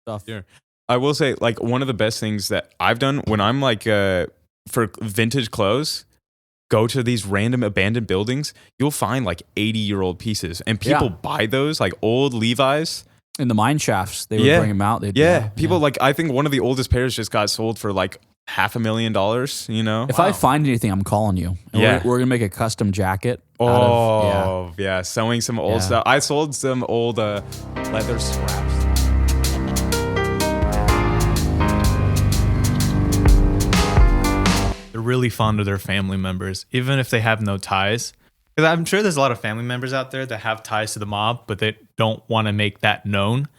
stuff. Yeah. I will say, like, one of the best things that I've done when I'm like for vintage clothes, go to these random abandoned buildings. You'll find like 80-year-old pieces, and people buy those, like old Levi's. In the mine shafts, they would bring them out. People like, I think one of the oldest pairs just got sold for like $500,000. You know, if I find anything, I'm calling you. And we're gonna make a custom jacket. Sewing some old stuff. I sold some old leather scraps. They're really fond of their family members, even if they have no ties. Because I'm sure there's a lot of family members out there that have ties to the mob, but they don't want to make that known.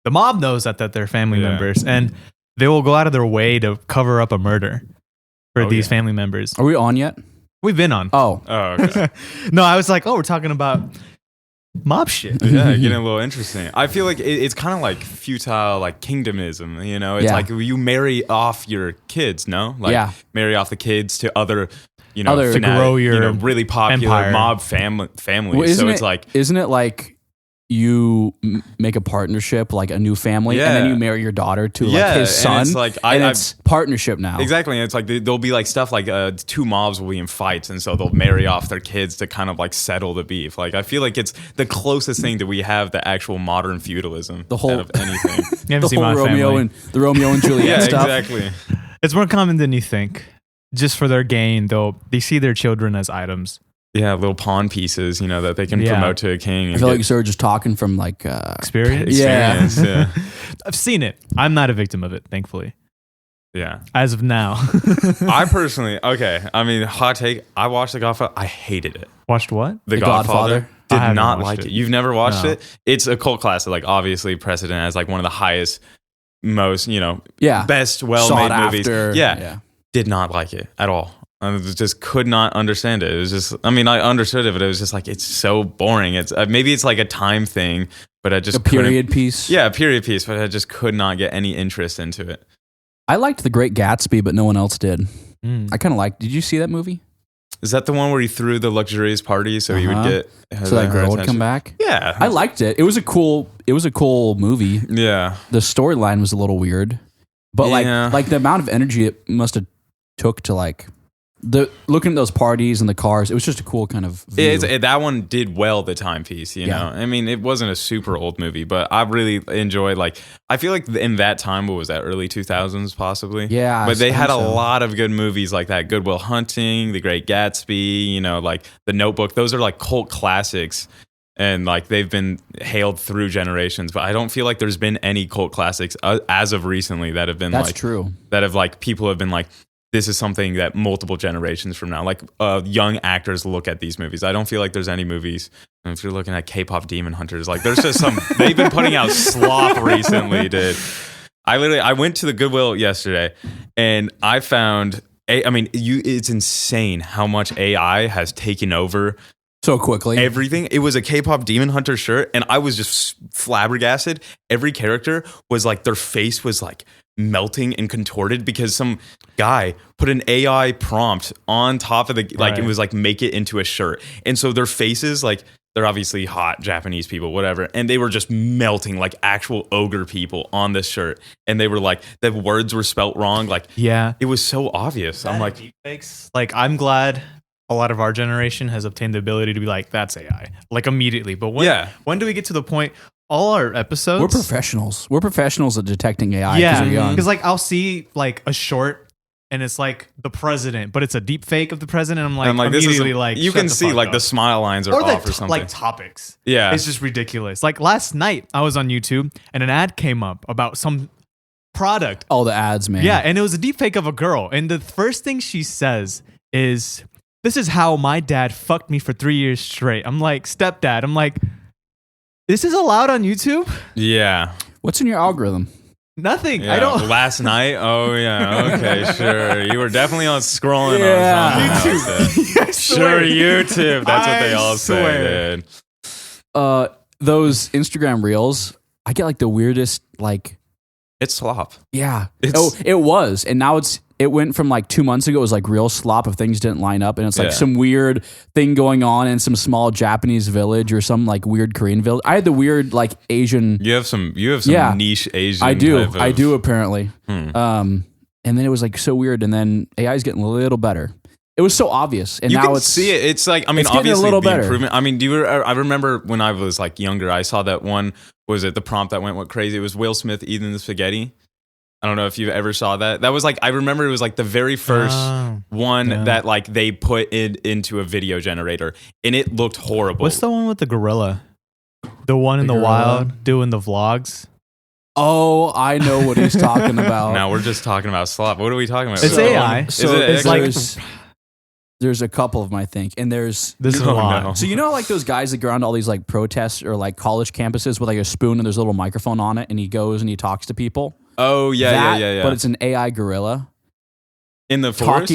The mob knows that they're family members, and they will go out of their way to cover up a murder for these family members. Are we on yet? We've been on. Oh, okay. No, I was like, we're talking about mob shit. Yeah, getting a little interesting. I feel like it's kind of like futile, like kingdomism. You know, it's like you marry off your kids. No, like marry off the kids to other. You know, to grow your really popular empire. mob family. Well, so it's like, isn't it like you make a partnership, like a new family, and then you marry your daughter to like his son, and it's like it's partnership now. Exactly, and it's like there'll be like stuff like two mobs will be in fights, and so they'll marry off their kids to kind of like settle the beef. Like I feel like it's the closest thing that we have to actual modern feudalism. The whole of anything, the whole Romeo and Juliet stuff. Exactly. It's more common than you think. Just for their gain, though, they see their children as items. Yeah, little pawn pieces, you know, that they can promote to a king. I feel like you started just talking from like experience. Yeah. I've seen it. I'm not a victim of it, thankfully. Yeah. As of now. I personally, I mean, hot take, I watched The Godfather. I hated it. Watched what? The Godfather. Did not like it. You've never watched it? It's a cult classic, like obviously precedent as like one of the highest, most, best, well-made movies. Yeah. Did not like it at all. I just could not understand it. It was just, I mean, I understood it, but it was just like, it's so boring. It's maybe it's like a time thing, but I just a period piece. Yeah, a period piece, but I just could not get any interest into it. I liked The Great Gatsby, but no one else did. I kind of liked. Did you see that movie? Is that the one where he threw the luxurious party so he would get so that girl would come back? Yeah, I liked it. It was a cool movie. Yeah, the storyline was a little weird, but like the amount of energy it must have took to like looking at those parties and the cars, it was just a cool kind of view. That one did well, the timepiece, you know. I mean, it wasn't a super old movie, but I really enjoyed, like, I feel like in that time, what was that, early 2000s possibly? Yeah. But they had a lot of good movies like that. Good Will Hunting, The Great Gatsby, you know, like The Notebook. Those are like cult classics. And like they've been hailed through generations, but I don't feel like there's been any cult classics as of recently that have been true. That have like people have been like, this is something that multiple generations from now, like young actors look at these movies. I don't feel like there's any movies. And if you're looking at K-pop Demon Hunters, like there's just they've been putting out slop recently, dude. I went to the Goodwill yesterday and I found, it's insane how much AI has taken over so quickly. Everything. It was a K-pop Demon Hunter shirt and I was just flabbergasted. Every character was like, their face was like melting and contorted because some guy put an AI prompt on top of it was like, make it into a shirt. And so their faces, like, they're obviously hot Japanese people, whatever. And they were just melting like actual ogre people on this shirt. And they were like, the words were spelt wrong. Like, it was so obvious. I'm like, deepfakes? Like, I'm glad a lot of our generation has obtained the ability to be like, that's AI, like immediately. But when do we get to the point? All our episodes, we're professionals. We're professionals at detecting AI. Yeah, because like I'll see like a short, and it's like the president, but it's a deep fake of the president. I'm like immediately like you can see like the smile lines are off or something. Like topics. Yeah, it's just ridiculous. Like last night, I was on YouTube and an ad came up about some product. Oh, the ads, man. Yeah, and it was a deep fake of a girl, and the first thing she says is, "This is how my dad fucked me for 3 years straight." I'm like, stepdad. I'm like, this is allowed on YouTube? Yeah. What's in your algorithm? Nothing. Yeah, I don't. Last night? Oh, yeah. Okay, sure. You were definitely on scrolling on YouTube. Sure, YouTube. That's what they all say, dude. Those Instagram reels, I get like the weirdest, like. It's slop. Yeah. It was. And now it's it went from like 2 months ago, it was like real slop if things didn't line up. And it's like some weird thing going on in some small Japanese village or some like weird Korean village. I had the weird like Asian. You have some niche Asian. I do apparently. And then it was like so weird. And then AI is getting a little better. It was so obvious, and you now can it's see it. It's like, I mean, it's getting obviously a little the better. improvement. I mean, I remember when I was like younger, I saw that one. Was it the prompt that went crazy? It was Will Smith eating the spaghetti. I don't know if you ever saw that. That was like, I remember it was like the very first one that like they put it into a video generator, and it looked horrible. What's the one with the gorilla? The one in the wild doing the vlogs. Oh, I know what he's talking about. Now we're just talking about slop. What are we talking about? It's AI. So it's like there's a couple of them, I think, and there's this is a lot. So you know, like those guys that go around to all these like protests or like college campuses with like a spoon and there's a little microphone on it, and he goes and he talks to people. Oh yeah. But it's an AI gorilla in the forest?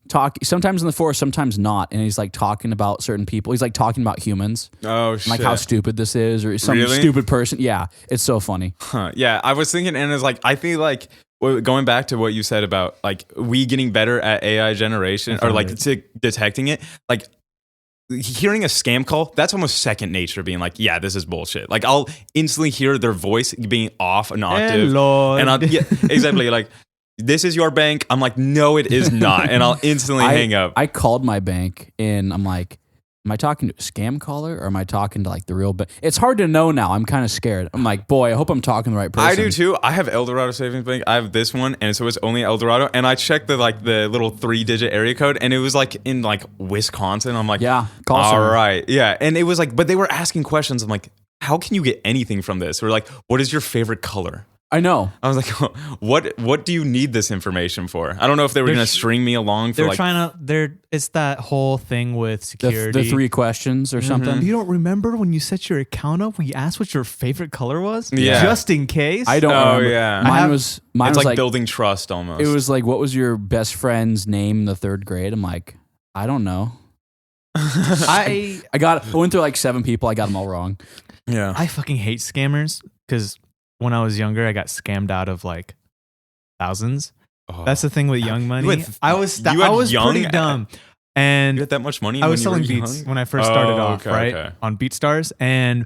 talking sometimes in the forest, sometimes not, and he's like talking about certain people. He's like talking about humans. Oh shit! Like how stupid this is, or some stupid person. Yeah, it's so funny. Yeah, I was thinking, and it's like I feel like going back to what you said about like we getting better at AI generation or like detecting it, like. Hearing a scam call, that's almost second nature, being like, yeah, this is bullshit. Like, I'll instantly hear their voice being off an octave. And I'll, exactly, like, this is your bank. I'm like, no, it is not. And I'll instantly hang up. I called my bank and I'm like, am I talking to a scam caller or am I talking to like the real bank? It's hard to know now. I'm kind of scared. I'm like, boy, I hope I'm talking to the right person. I do too. I have Eldorado Savings Bank. I have this one, and so it's only Eldorado. And I checked the little 3-digit area code, and it was like in like Wisconsin. I'm like, yeah, all right, yeah. And it was like, but they were asking questions. I'm like, how can you get anything from this? Or like, what is your favorite color? I know. I was like, what do you need this information for? I don't know if they were going to string me along for it's that whole thing with security. The 3 questions or something. You don't remember when you set your account up, we asked what your favorite color was? Yeah. Just in case? I don't remember. Yeah. Mine was like building trust almost. It was like, what was your best friend's name in the 3rd grade? I'm like, I don't know. I went through like 7 people. I got them all wrong. Yeah. I fucking hate scammers because when I was younger, I got scammed out of like thousands. Oh. That's the thing with young money. I was pretty dumb. And you had that much money? I was selling beats when I first started off, right? On BeatStars. And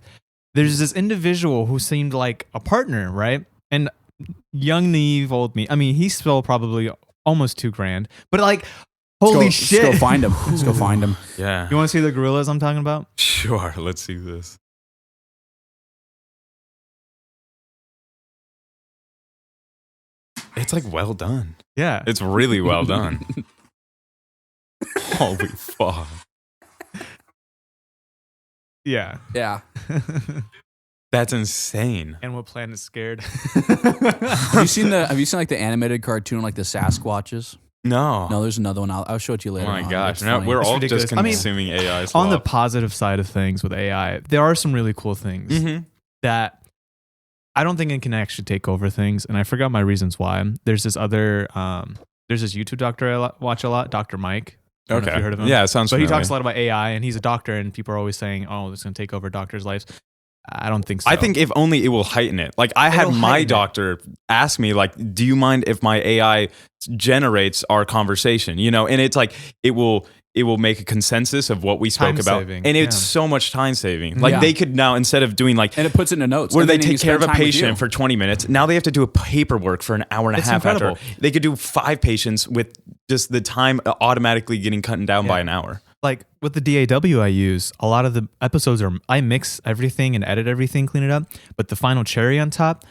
there's this individual who seemed like a partner, right? And young, naive, old me. I mean, he stole probably almost $2,000. But like, holy shit. Let's go find him. Let's go find him. Yeah. You want to see the gorillas I'm talking about? Sure. Let's see this. It's like well done. Yeah. It's really well done. Holy fuck. Yeah. Yeah. That's insane. And what planet is scared? Have you seen like the animated cartoon like the Sasquatches? No. No, there's another one. I'll show it to you later. Oh my gosh. No, we're all just consuming AI. On the positive side of things with AI, there are some really cool things that I don't think it can actually take over things, and I forgot my reasons why. There's this YouTube doctor I watch a lot, Dr. Mike. I don't know if you heard of him. Yeah, it sounds familiar. But he talks a lot about AI, and he's a doctor, and people are always saying, oh, it's going to take over doctors' lives. I don't think so. I think if only it will heighten it. Like I had my doctor ask me, like, do you mind if my AI generates our conversation? You know, and it's like it will make a consensus of what we spoke about. And it's so much time saving. Like they could now, instead of doing like, and it puts it in notes where they take care of a patient for 20 minutes. Now they have to do a paperwork for an hour and a half incredible. After. They could do 5 patients with just the time automatically getting cut down by an hour. Like with the DAW I use, a lot of the episodes I mix everything and edit everything, clean it up. But the final cherry on top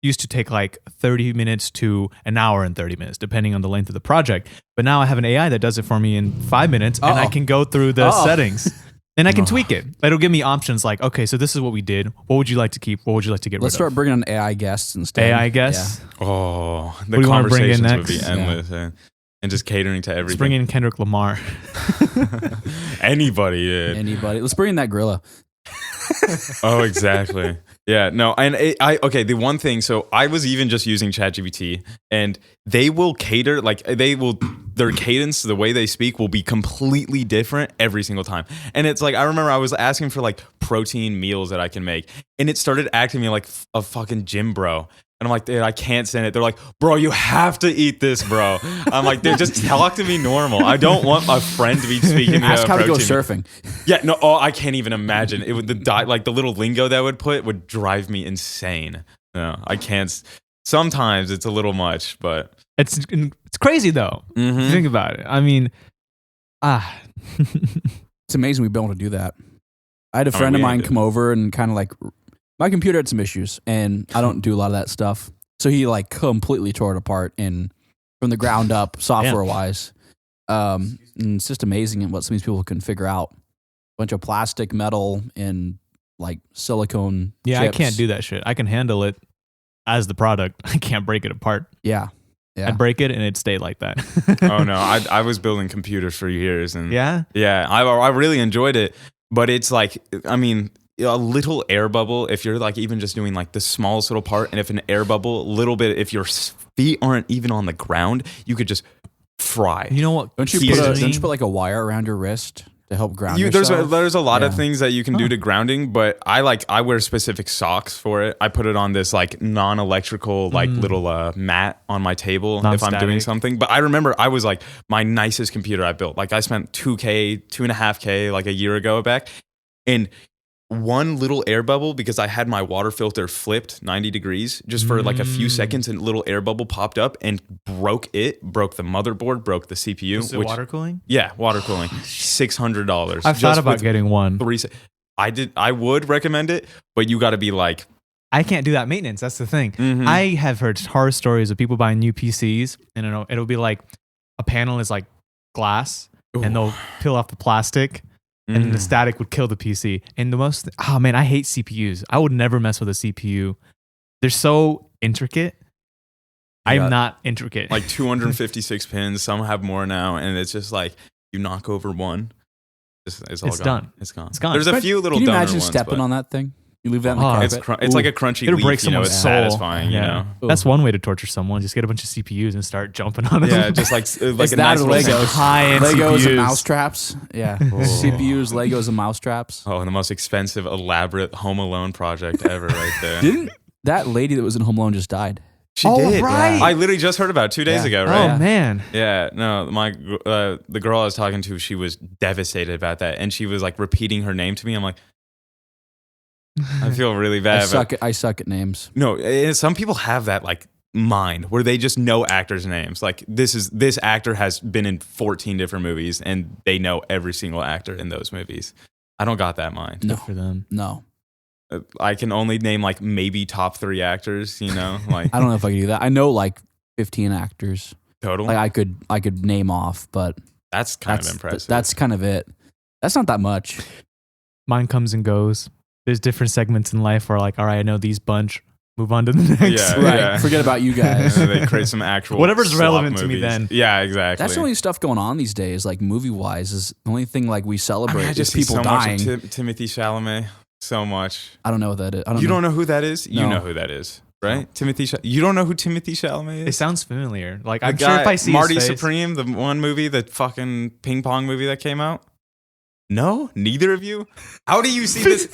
used to take like 30 minutes to an hour and 30 minutes, depending on the length of the project. But now I have an AI that does it for me in 5 minutes, and I can go through the settings. And I can tweak it. It'll give me options like, okay, so this is what we did. What would you like to keep? What would you like to get rid of? Let's start bringing on AI guests instead. AI guests? Yeah. Oh, the conversations would be endless. Yeah. And just catering to everything. Let's bring in Kendrick Lamar. Anybody, yeah. Anybody. Let's bring in that gorilla. Oh, exactly. Yeah, no, and the one thing, so I was even just using ChatGPT, and they will cater, like their cadence, the way they speak will be completely different every single time. And it's like, I remember I was asking for like protein meals that I can make, and it started acting me like a fucking gym bro. And I'm like, dude, I can't send it. They're like, bro, you have to eat this, bro. I'm like, dude, just talk to me normal. I don't want my friend to be speaking to me. Ask how to go surfing. Yeah, no, I can't even imagine. It would the little lingo that would put would drive me insane. No, I can't. Sometimes it's a little much, but it's crazy though. Mm-hmm. Think about it. I mean, it's amazing we've been able to do that. I had a friend of mine come over and kind of like, my computer had some issues and I don't do a lot of that stuff. So he like completely tore it apart and from the ground up, software wise. And it's just amazing what some of these people can figure out. A bunch of plastic, metal, and like silicone. Yeah, chips. I can't do that shit. I can handle it as the product. I can't break it apart. Yeah. I'd break it and it'd stay like that. Oh no, I was building computers for years and yeah, I really enjoyed it. But it's like, I mean, a little air bubble, if you're like even just doing like the smallest little part, and if an air bubble, a little bit, if your feet aren't even on the ground, you could just fry. You know what? Don't you put like a wire around your wrist to help ground yourself? There's a lot of things that you can do to grounding, but I wear specific socks for it. I put it on this like non-electrical like little mat on my table if I'm doing something. But I remember I was like my nicest computer I built. Like I spent $2,500 like a year ago back, and one little air bubble, because I had my water filter flipped 90 degrees just for like a few seconds, and a little air bubble popped up and broke the motherboard, broke the CPU. Was it water cooling? Yeah, water cooling. $600. I've thought about getting one. I would recommend it, but you got to be like, I can't do that maintenance. That's the thing. I have heard horror stories of people buying new PCs, and it'll be like a panel is like glass, and they'll peel off the plastic. And then the static would kill the PC. And I hate CPUs. I would never mess with a CPU. They're so intricate. I'm not intricate. Like 256 pins. Some have more now. And it's just like, you knock over one. It's all gone. It's gone. There's a few little Can you dumber imagine ones, stepping on that thing? You leave that in the carpet? It's like a crunchy It'll leaf, break someone's it's soul. satisfying, you know? That's one way to torture someone. Just get a bunch of CPUs and start jumping on them. Yeah, just like Is a that nice little Legos? High-end Legos CPUs. and mousetraps. Yeah. CPUs, Legos, and mousetraps. Oh, and the most expensive, elaborate Home Alone project ever right there. Didn't that lady that was in Home Alone just died? She did. Right. Yeah. I literally just heard about it 2 days ago, right? Oh, man. Yeah, no, the girl I was talking to, she was devastated about that. And she was like repeating her name to me. I'm like, I feel really bad. I suck at names. No, some people have that like mind where they just know actors' names. Like this actor has been in 14 different movies and they know every single actor in those movies. I don't got that mind. No. Good for them. No. I can only name like maybe top 3 actors, you know? Like I don't know if I can do that. I know like 15 actors. total. Like I could name off, but That's kind of impressive. That's kind of it. That's not that much. Mine comes and goes. There's different segments in life where like, all right, I know these bunch. Move on to the next. Yeah, Right. yeah. Forget about you guys. They create some actual Whatever's slop relevant to me movies. then. Yeah, exactly. That's the only stuff going on these days, like movie wise, is the only thing like we celebrate I is just see people so dying. much of Timothy Chalamet. So much. I don't know what that is. You don't know who that is? No. You know who that is, right? You don't know who Timothy Chalamet It is? sounds familiar. Like The I'm sure guy- if I see Marty his face, Supreme, the one movie, the fucking ping pong movie that came out. No, neither of you. How do you see this?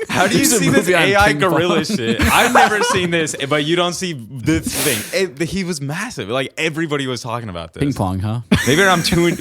How do you There's a see this movie on AI ping pong. gorilla shit? I've never seen this, but you don't see this thing. He was massive. Like everybody was talking about this. Ping pong, huh? Maybe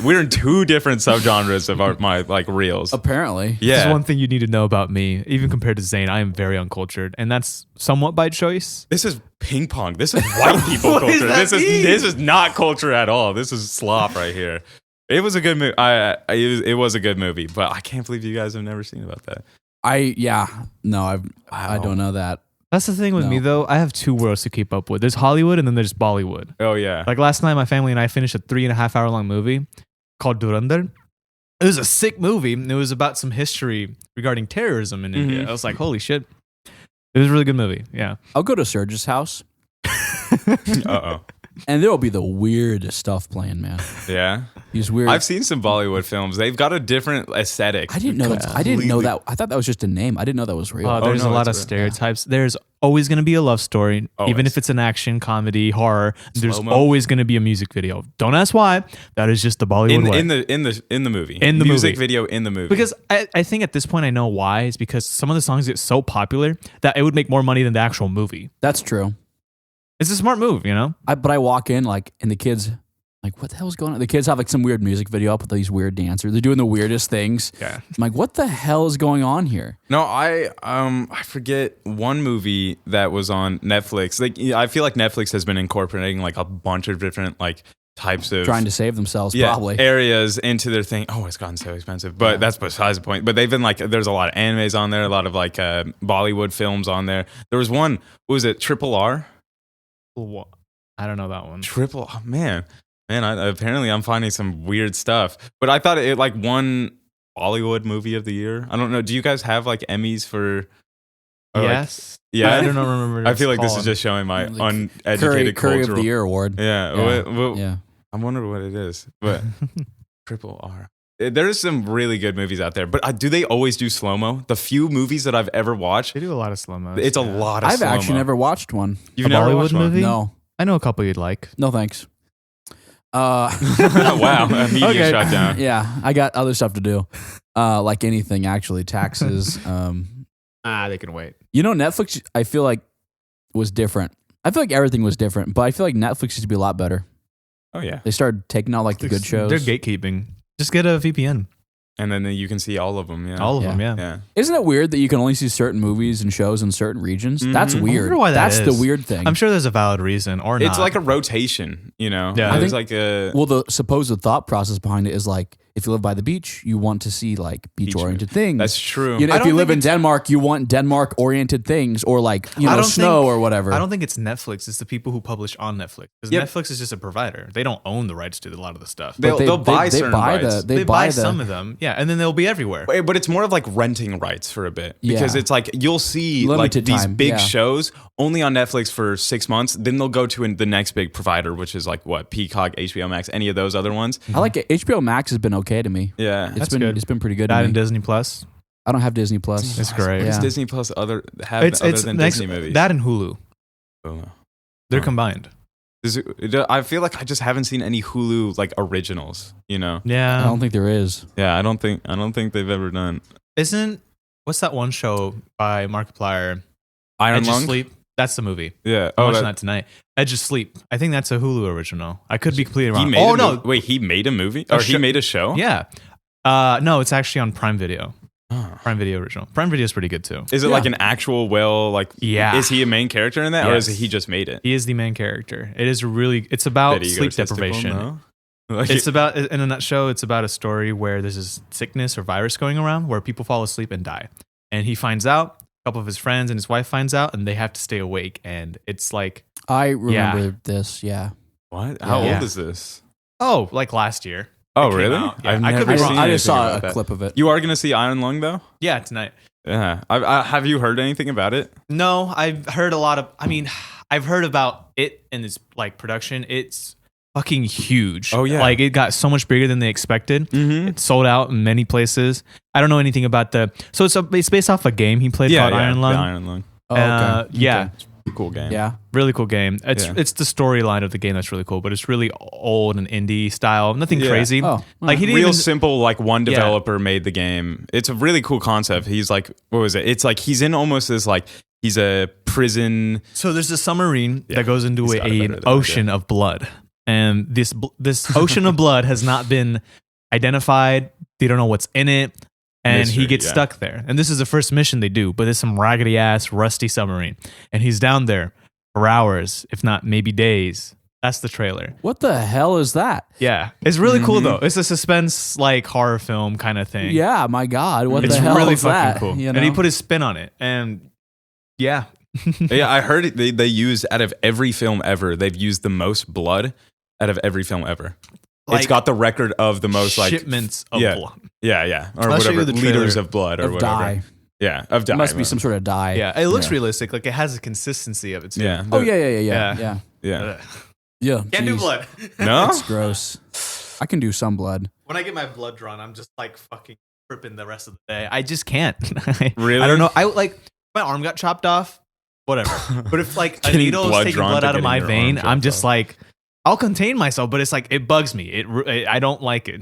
we're in two different subgenres of my like reels. Apparently. This Yeah. is one thing you need to know about me. Even compared to Zane, I am very uncultured, and that's somewhat by choice. This is ping pong. This is white people What does culture. that mean? This is not culture at all. This is slop right here. It was a good movie. It was a good movie, but I can't believe you guys have never seen about that. I don't know that. That's the thing with No. me, though. I have two worlds to keep up with. There's Hollywood, and then there's Bollywood. Oh yeah. Like last night, my family and I finished a 3.5 hour long movie called Durandar. It was a sick movie. It was about some history regarding terrorism in India. I was like, holy shit. It was a really good movie. Yeah. I'll go to Serge's house Uh-oh. and there will be the weirdest stuff playing, man. Yeah. These weird. I've seen some Bollywood films. They've got a different aesthetic. I didn't know that. I didn't know that. I thought that was just a name. I didn't know that was real. There's no, a lot it's of real. stereotypes. There's always going to be a love story, even Always. if it's an action, comedy, horror. There's Slow-mo. always going to be a music video. Don't ask why. That is just the Bollywood way. in the movie. In the music movie. video in the movie. Because I think at this point I know why. Is because some of the songs get so popular that it would make more money than the actual movie. That's true. It's a smart move, you know? But I walk in like, and the kids, like, what the hell's going on? The kids have like some weird music video up with these weird dancers. They're doing the weirdest things. Yeah. I'm like, what the hell is going on here? No, I forget one movie that was on Netflix. Like, I feel like Netflix has been incorporating like a bunch of different like types of Trying to save themselves, probably. areas into their thing. Oh, it's gotten so expensive, but that's besides the point. But they've been like, there's a lot of animes on there, a lot of like Bollywood films on there. There was one, what was it, Triple R? I don't know that one. Man, apparently I'm finding some weird stuff. But I thought it like won Bollywood Movie of the Year. I don't know. Do you guys have like Emmys for? Yes. Yeah. I don't remember. I feel like this is just showing my uneducated Curry cultural. of the Year award. Yeah. Yeah. I wonder what it is. But Triple R. There's some really good movies out there, but do they always do slow-mo? The few movies that I've ever watched, They do a lot of slow-mo. it's a lot of I've slow-mo. actually never watched one. You've A never Bollywood watched one? movie? No. I know a couple you'd like. No, thanks. Wow, immediate Okay. shut down. Yeah, I got other stuff to do. Like anything, actually. Taxes. They can wait. You know, Netflix, I feel like, was different. I feel like everything was different, but I feel like Netflix used to be a lot better. Oh yeah, They started taking out like the good shows. They're gatekeeping. Just get a VPN. and then you can see all of them. Yeah, All of Yeah. them, yeah. Yeah, Isn't it weird that you can only see certain movies and shows in certain regions? That's Mhm. I weird. wonder why That's that the is. weird thing. I'm sure there's a valid reason or not. it's like a rotation. You know, Yeah. I there's think- like a Well, the supposed thought process behind it is like, if you live by the beach, you want to see like beach-oriented things. that's true. You know, I if don't you live think in Denmark, you want Denmark-oriented things, or like I don't snow think- or whatever. I don't think it's Netflix. It's the people who publish on Netflix. Because Yep. Netflix is just a provider. They don't own the rights to a lot of the stuff. But they'll buy they certain buy rights. they buy the some of them, yeah, and then they'll be everywhere. But it's more of like renting rights for a bit because Yeah. it's like you'll see Limited like these time, big yeah. shows only on Netflix for 6 months. Then they'll go to the next big provider, which is like what, Peacock, HBO Max, any of those other ones. I like it. HBO Max has been okay to me. Yeah, It's That's been good. it's been pretty good to That me. and Disney Plus. I don't have Disney Plus. It's great. What does Yeah. Disney Plus other than Disney movies? That and Hulu. Oh. They're Huh. combined. I feel like I just haven't seen any Hulu like originals. You know? I Yeah. don't think there is. Yeah, I don't think they've ever done What's that one show by Markiplier? Iron Edge of Lung. Sleep. That's the movie. Yeah. I'm Oh, watching that tonight. Edge of Sleep. I think that's a Hulu original. I could be completely wrong. he No. Wait, he made a movie, A or he show- made a show? Yeah. No, it's actually on Prime Video. Oh. Prime Video original. Prime Video is pretty good too. Is it Yeah. like an actual Yeah. Is he a main character in that, or is Yes. he just made it? He is the main character. It's about Did he sleep egotistical? deprivation. No? Like, It's about, in a nutshell, it's about a story where there's this sickness or virus going around where people fall asleep and die. And he finds out, a couple of his friends and his wife finds out, and they have to stay awake. And it's like, I remember this. Yeah. what? How Yeah. old is this? oh, like last year. Oh, came really? out. Yeah, I've I could never be seen wrong. I anything just saw about a that. clip of it. You are gonna see Iron Lung though? Yeah, tonight. Yeah. Have you heard anything about it? No, I've heard a lot of, I've heard about it and its like production. It's fucking huge. Oh, yeah. Like it got so much bigger than they expected. Mm-hmm. It's sold out in many places. I don't know anything about so it's based off a game he played called Iron Lung. Iron Lung. Oh, okay. Yeah, Cool game. Yeah. really cool game. It's Yeah. it's the storyline of the game that's really cool, but it's really old and indie style. Nothing Yeah. crazy. Oh, Like he didn't Real even, simple, like one Yeah. developer made the game. It's a really cool concept. He's like, what was it? It's like he's in almost this like he's a prison. So there's a submarine Yeah. that goes into He's got it better an than I ocean of blood, and this ocean of blood has not been identified. They don't know what's in it, and Mystery, he gets yeah. stuck there. And this is the first mission they do, but it's some raggedy ass rusty submarine, and he's down there for hours, if not maybe days. That's the trailer. what the hell is that? Yeah, it's really cool Mhm. though. It's a suspense like horror film kind of thing. Yeah, my God. What it's the hell really is fucking that? cool. You And he know? put his spin on it, and yeah. Yeah, I heard it, they use out of every film ever. They've used the most blood out of every film ever. It's Like, got the record of the most like shipments of yeah. blood. Yeah, or I'll show whatever you the liters trailer. of blood or of whatever. dye. Yeah, of dye. It must be some sort of dye. Yeah, it looks Yeah. realistic. Like it has a consistency of it too. Yeah. Oh, yeah. Yeah. Yeah. Ugh. Yeah. Can't do Jeez. blood. No. That's gross. I can do some blood. When I get my blood drawn, I'm just like fucking tripping the rest of the day. I just can't. Really? I don't know. I like my arm got chopped off. Whatever. But if like a Getting needle is blood taking drawn blood to out of getting my your vein, arm I'm chopped just off. like, I'll contain myself. But it's like it bugs me. I don't like it.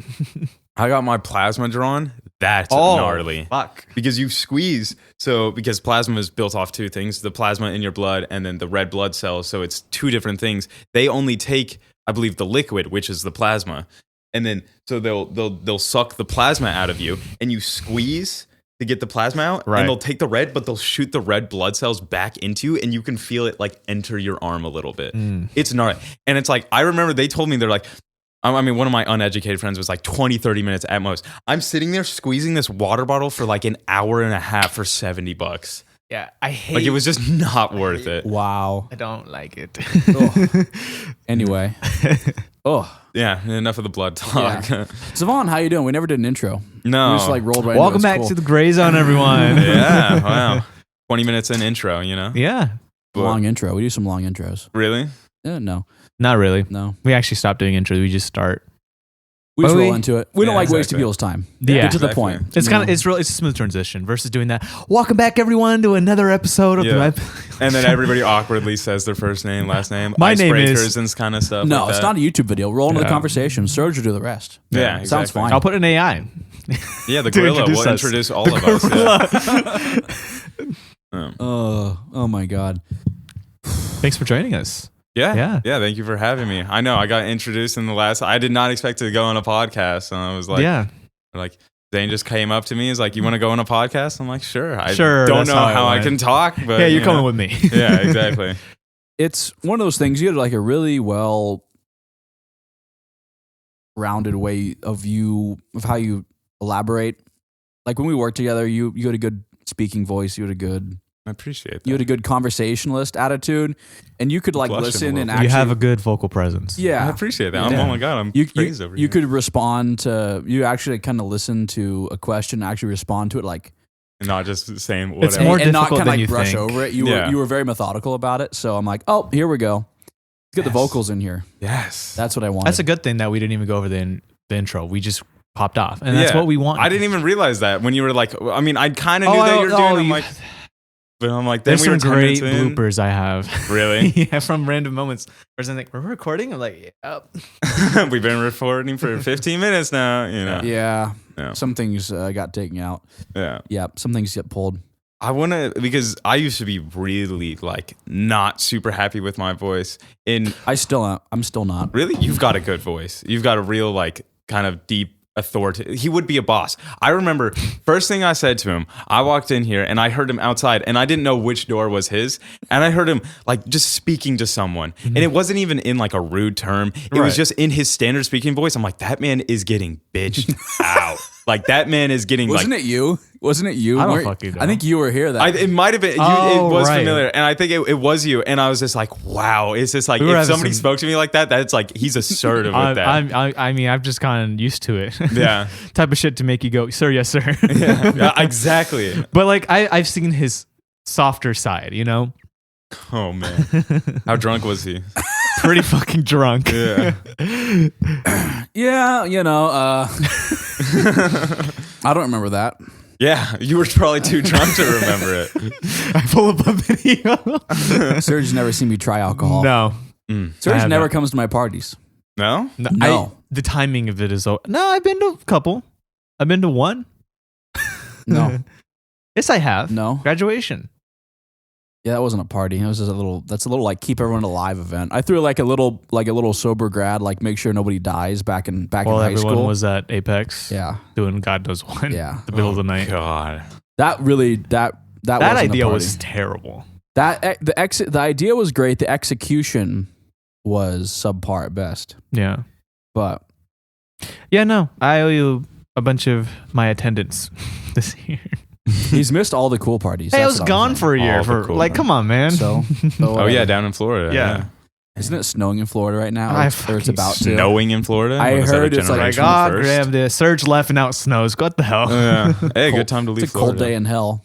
I got my plasma drawn. That's gnarly. Fuck. Because you squeeze. So because plasma is built off two things, the plasma in your blood and then the red blood cells. So it's two different things. They only take, I believe, the liquid, which is the plasma. And then so they'll suck the plasma out of you and you squeeze to get the plasma out. Right. And they'll take the red, but they'll shoot the red blood cells back into you and you can feel it like enter your arm a little bit. It's gnarly. And it's like, I remember they told me, they're like, I mean, one of my uneducated friends was like 20, 30 minutes at most. I'm sitting there squeezing this water bottle for like an hour and a half for $70. Yeah, I hate. Like, it was just not worth it. Wow. I don't like it. Anyway. Oh. Yeah, enough of the blood talk. Yeah. Savon, how you doing? We never did an intro. No. We just like rolled right Welcome into it. back It's to the Gray Zone, everyone. Yeah, wow. 20 minutes in intro, you know? Yeah, cool. Long intro. We do some long intros. Really? No. not really. No. We actually stopped doing intros. We just start. We just But roll into it. We don't Yeah, like wasting exactly. people's time. Yeah, Get to the exactly. point. It's kind of it's a smooth transition versus doing that. Welcome back, everyone, to another episode of Yeah. the. And then everybody awkwardly says their first name, last name, My name is- icebreakers and kind of stuff. No, like it's that. not a YouTube video. Roll into the Yeah. conversation. Serge will do the rest. Yeah, Sounds exactly. fine. I'll put an AI. Yeah, the to gorilla introduce will us. introduce all of us. Yeah. Oh my God. Thanks for joining us. Yeah. Thank you for having me. I know I got introduced in the last. I did not expect to go on a podcast, and I was like, Yeah, like Zane just came up to me. He's like, "You want to go on a podcast?" I'm like, "Sure." I Sure, don't that's know how it how I went. can talk, but yeah, you're you coming know. with me. Yeah, exactly. It's one of those things. You had like a really well rounded way of how you elaborate. Like when we worked together, you had a good speaking voice. You had a good conversationalist attitude, and you could like Blushing a listen little and bit. actually You have a good vocal presence. I yeah. appreciate that. Yeah. Oh my god, I'm You praised over you here. could respond to you actually kind of listen to a question and actually respond to it like Not just saying It's whatever. more and not difficult kind of than you like brush think. over it. Yeah. You were very methodical about it. So I'm like, oh, here we go. Let's get the vocals in here. Yes. That's what I wanted. That's a good thing that we didn't even go over the intro. We just popped off, and that's Yeah. what we want. I didn't even realize that when you were like, I mean, I kind of knew that you were doing. I'm like, then There's we were some 10 great minutes in. bloopers I have. Really? Yeah, from random moments. Where I'm like, we're recording? I'm like, yep. We've been recording for 15 minutes now. You know. Yeah. Yeah. Some things got taken out. Yeah. Yeah. Some things get pulled. I want to, because I used to be really like not super happy with my voice. And I'm still not. really, you've got a good voice. You've got a real like kind of deep authority. He would be a boss. I remember first thing I said to him, I walked in here and I heard him outside and I didn't know which door was his. And I heard him like just speaking to someone. And it wasn't even in like a rude term. It was Right. just in his standard speaking voice. I'm like, that man is getting bitched out. Like that man is getting Wasn't it you? Wasn't it you? I don't Weren't- fucking know. I think you were here that. it might have been. Oh, it was right. familiar, and I think it was you. And I was just like, "Wow!" It's just like We were if having somebody some- spoke to me like that, that's like he's assertive with that. I mean, I'm just kind of used to it. Yeah. Type of shit to make you go, sir, yes, sir. Yeah, exactly. But like, I've seen his softer side, you know? Oh man, how drunk was he? Pretty fucking drunk. Yeah. yeah, I don't remember that. Yeah, you were probably too drunk to remember it. I pull up a video. Serge's never seen me try alcohol. No. I Serge haven't. never comes to my parties. No, No. The timing of it is... No, I've been to a couple. I've been to one. No. Yes, I have. No. Graduation. Yeah, that wasn't a party. It was just that's a little like keep everyone alive event. I threw like a little sober grad, like make sure nobody dies back in While high everyone school. was at Apex. Yeah. Doing God knows what. Yeah. The middle of the night. God. That really that That wasn't a idea party. was terrible. The idea was great. The execution was subpar at best. Yeah. But Yeah, no. I owe you a bunch of my attendance this year. he's missed all the cool parties. Hey, I That's was what I'm gone saying. for a year. All the For cool like, come on, man. So Oh yeah, down in Florida. Yeah. Isn't it snowing in Florida right now? I Or it's fucking about to. Snowing in Florida. I Was that a heard it's like, generational God, first? grab this. Surge left and out snows. What the hell? Yeah. Hey, Cold- good time to leave It's a cold Florida. day in hell.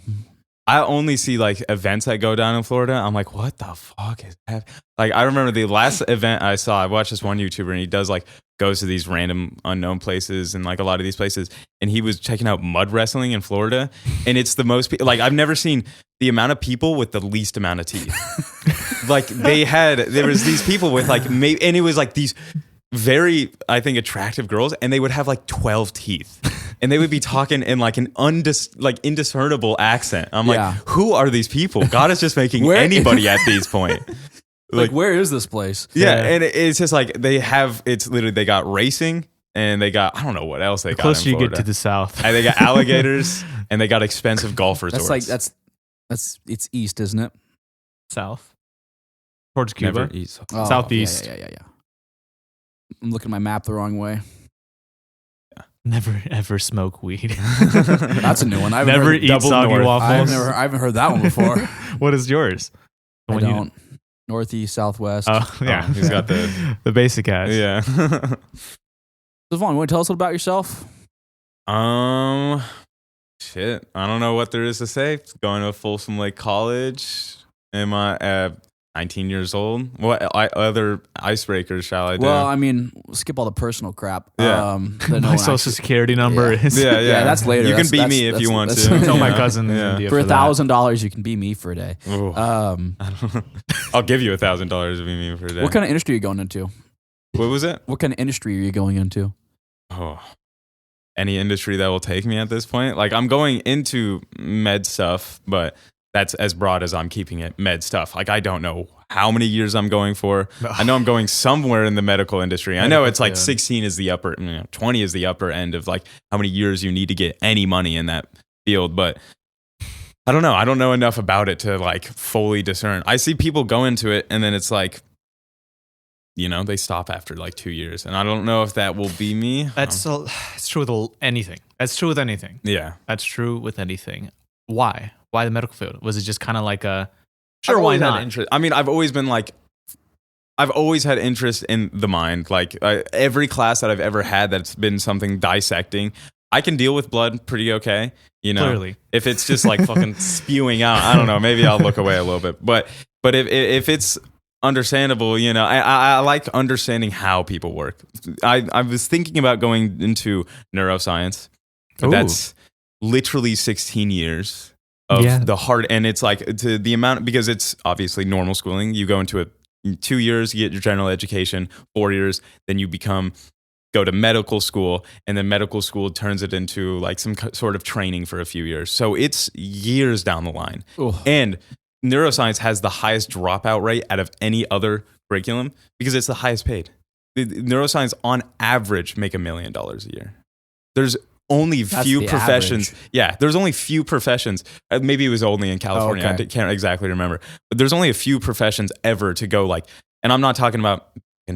I only see like events that go down in Florida. I'm like, what the fuck is that? Like, I remember the last event I saw, I watched this one YouTuber and he goes to these random unknown places and like a lot of these places. And he was checking out mud wrestling in Florida. And it's the most, like, I've never seen the amount of people with the least amount of teeth. Like, there was these people with like, and it was like these very, I think, attractive girls and they would have like 12 teeth. and they would be talking in like an indiscernible accent. I'm like, who are these people? God is just making anybody at these point. Like, where is this place? Yeah, and it's just like they got racing, and they got, I don't know what else they got. The closer you get to the south, and they got alligators, and they got expensive golf resorts. It's east, isn't it? South towards Cuba. Never east. Southeast. Yeah. I'm looking at my map the wrong way. Never ever smoke weed. That's a new one. I've never eat soggy waffles. I haven't heard that one before. What is yours? I don't. Northeast, southwest. Oh, yeah. He's got the basic ass. Yeah. Savon, you want to tell us a little about yourself? Shit. I don't know what there is to say. Going to Folsom Lake College. Am I 19 years old? What other icebreakers shall I do? Well, I mean, skip all the personal crap. Yeah. My social security number is. Yeah, that's later. You can be me if you want to. Tell my cousin in India for $1,000, you can be me for a day. I'll give you $1,000 to be me for a day. What kind of industry are you going into? What was it? What kind of industry are you going into? Oh, any industry that will take me at this point. Like, I'm going into med stuff, but that's as broad as I'm keeping it. Med stuff. Like, I don't know how many years I'm going for. I know I'm going somewhere in the medical industry. I know it's like 16 is the upper, 20 is the upper end of like how many years you need to get any money in that field. But I don't know. I don't know enough about it to like fully discern. I see people go into it and then it's like, they stop after like 2 years. And I don't know if that will be me. It's true with anything. That's true with anything. Yeah. That's true with anything. Why? Why the medical field? Was it just kind of like a, sure, why not? I mean, I've always had interest in the mind. Like every class that I've ever had that's been something dissecting, I can deal with blood pretty okay. Clearly. If it's just like fucking spewing out, I don't know, maybe I'll look away a little bit. But if it's understandable, I like understanding how people work. I was thinking about going into neuroscience, but that's literally 16 years of the hard, and it's like to the amount, because it's obviously normal schooling. You go into it 2 years, you get your general education, 4 years, then you go to medical school, and then medical school turns it into like some sort of training for a few years. So it's years down the line. Ooh. And neuroscience has the highest dropout rate out of any other curriculum because it's the highest paid. Neuroscience on average make $1 million a year. There's only few professions. Average. Yeah, there's only few professions. Maybe it was only in California. Oh, okay. I can't exactly remember. But there's only a few professions ever to go like, and I'm not talking about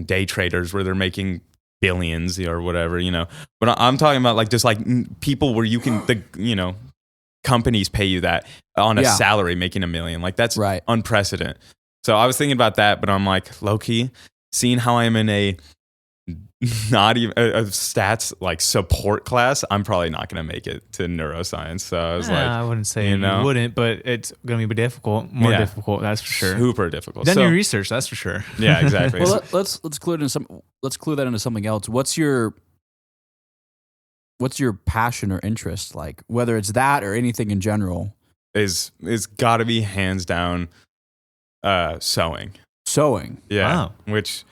day traders where they're making billions or whatever, But I'm talking about like just like people where you can, companies pay you that on a salary making $1 million. Like that's unprecedented. So I was thinking about that, but I'm like, low key, seeing how I'm in a not even a stats like support class, I'm probably not going to make it to neuroscience. So I was I wouldn't say you wouldn't, but it's going to be difficult, more difficult. That's for sure. Super difficult. Then your research, that's for sure. Yeah, exactly. Well, let's clue that into something else. What's your passion or interest, like whether it's that or anything in general? Is got to be hands down sewing. Yeah. Wow. Which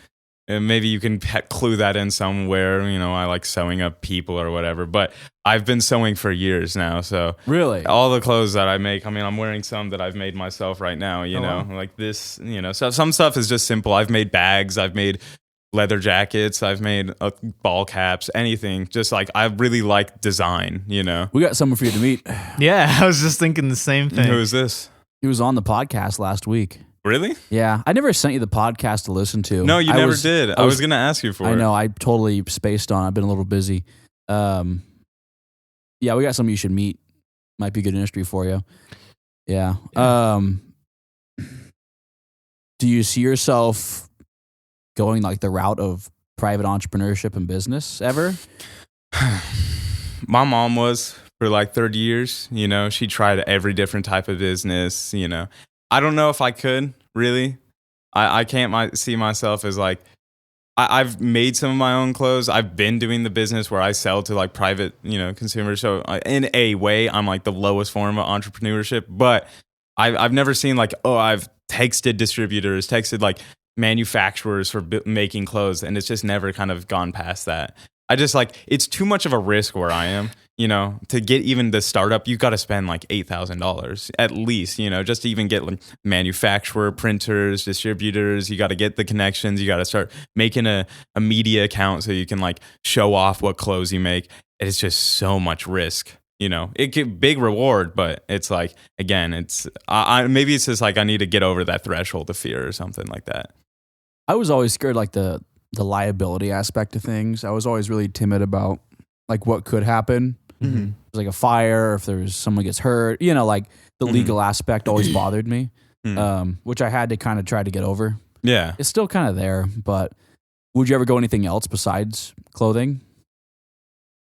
maybe you can clue that in somewhere. I like sewing up people or whatever, but I've been sewing for years now. So really, all the clothes that I make, I'm wearing some that I've made myself right now, like this, so some stuff is just simple. I've made bags, I've made leather jackets, I've made ball caps, anything. Just like, I really like design, We got someone for you to meet. Yeah, I was just thinking the same thing. Who is this? He was on the podcast last week. Really? Yeah. I never sent you the podcast to listen to. No, you never did. I was going to ask you for it. I know. I totally spaced on. I've been a little busy. Yeah, we got somebody you should meet. Might be a good industry for you. Yeah. Do you see yourself going like the route of private entrepreneurship and business ever? My mom was for like 30 years. She tried every different type of business. I don't know if I could really. I can't see myself as like, I've made some of my own clothes. I've been doing the business where I sell to like private, consumers. So in a way, I'm like the lowest form of entrepreneurship. But I've never seen like, I've texted distributors, texted like manufacturers for making clothes, and it's just never kind of gone past that. I just like, it's too much of a risk where I am. to get even the startup, you got to spend like $8,000 at least, just to even get like manufacturer, printers, distributors. You got to get the connections. You got to start making a media account so you can like show off what clothes you make. It's just so much risk. It get big reward, but it's like, again, maybe it's just like I need to get over that threshold of fear or something like that. I was always scared, like the liability aspect of things. I was always really timid about like what could happen. Mm-hmm. Like a fire, if there's someone gets hurt, like the legal aspect always bothered me, which I had to kind of try to get over. Yeah. It's still kind of there, but would you ever go anything else besides clothing?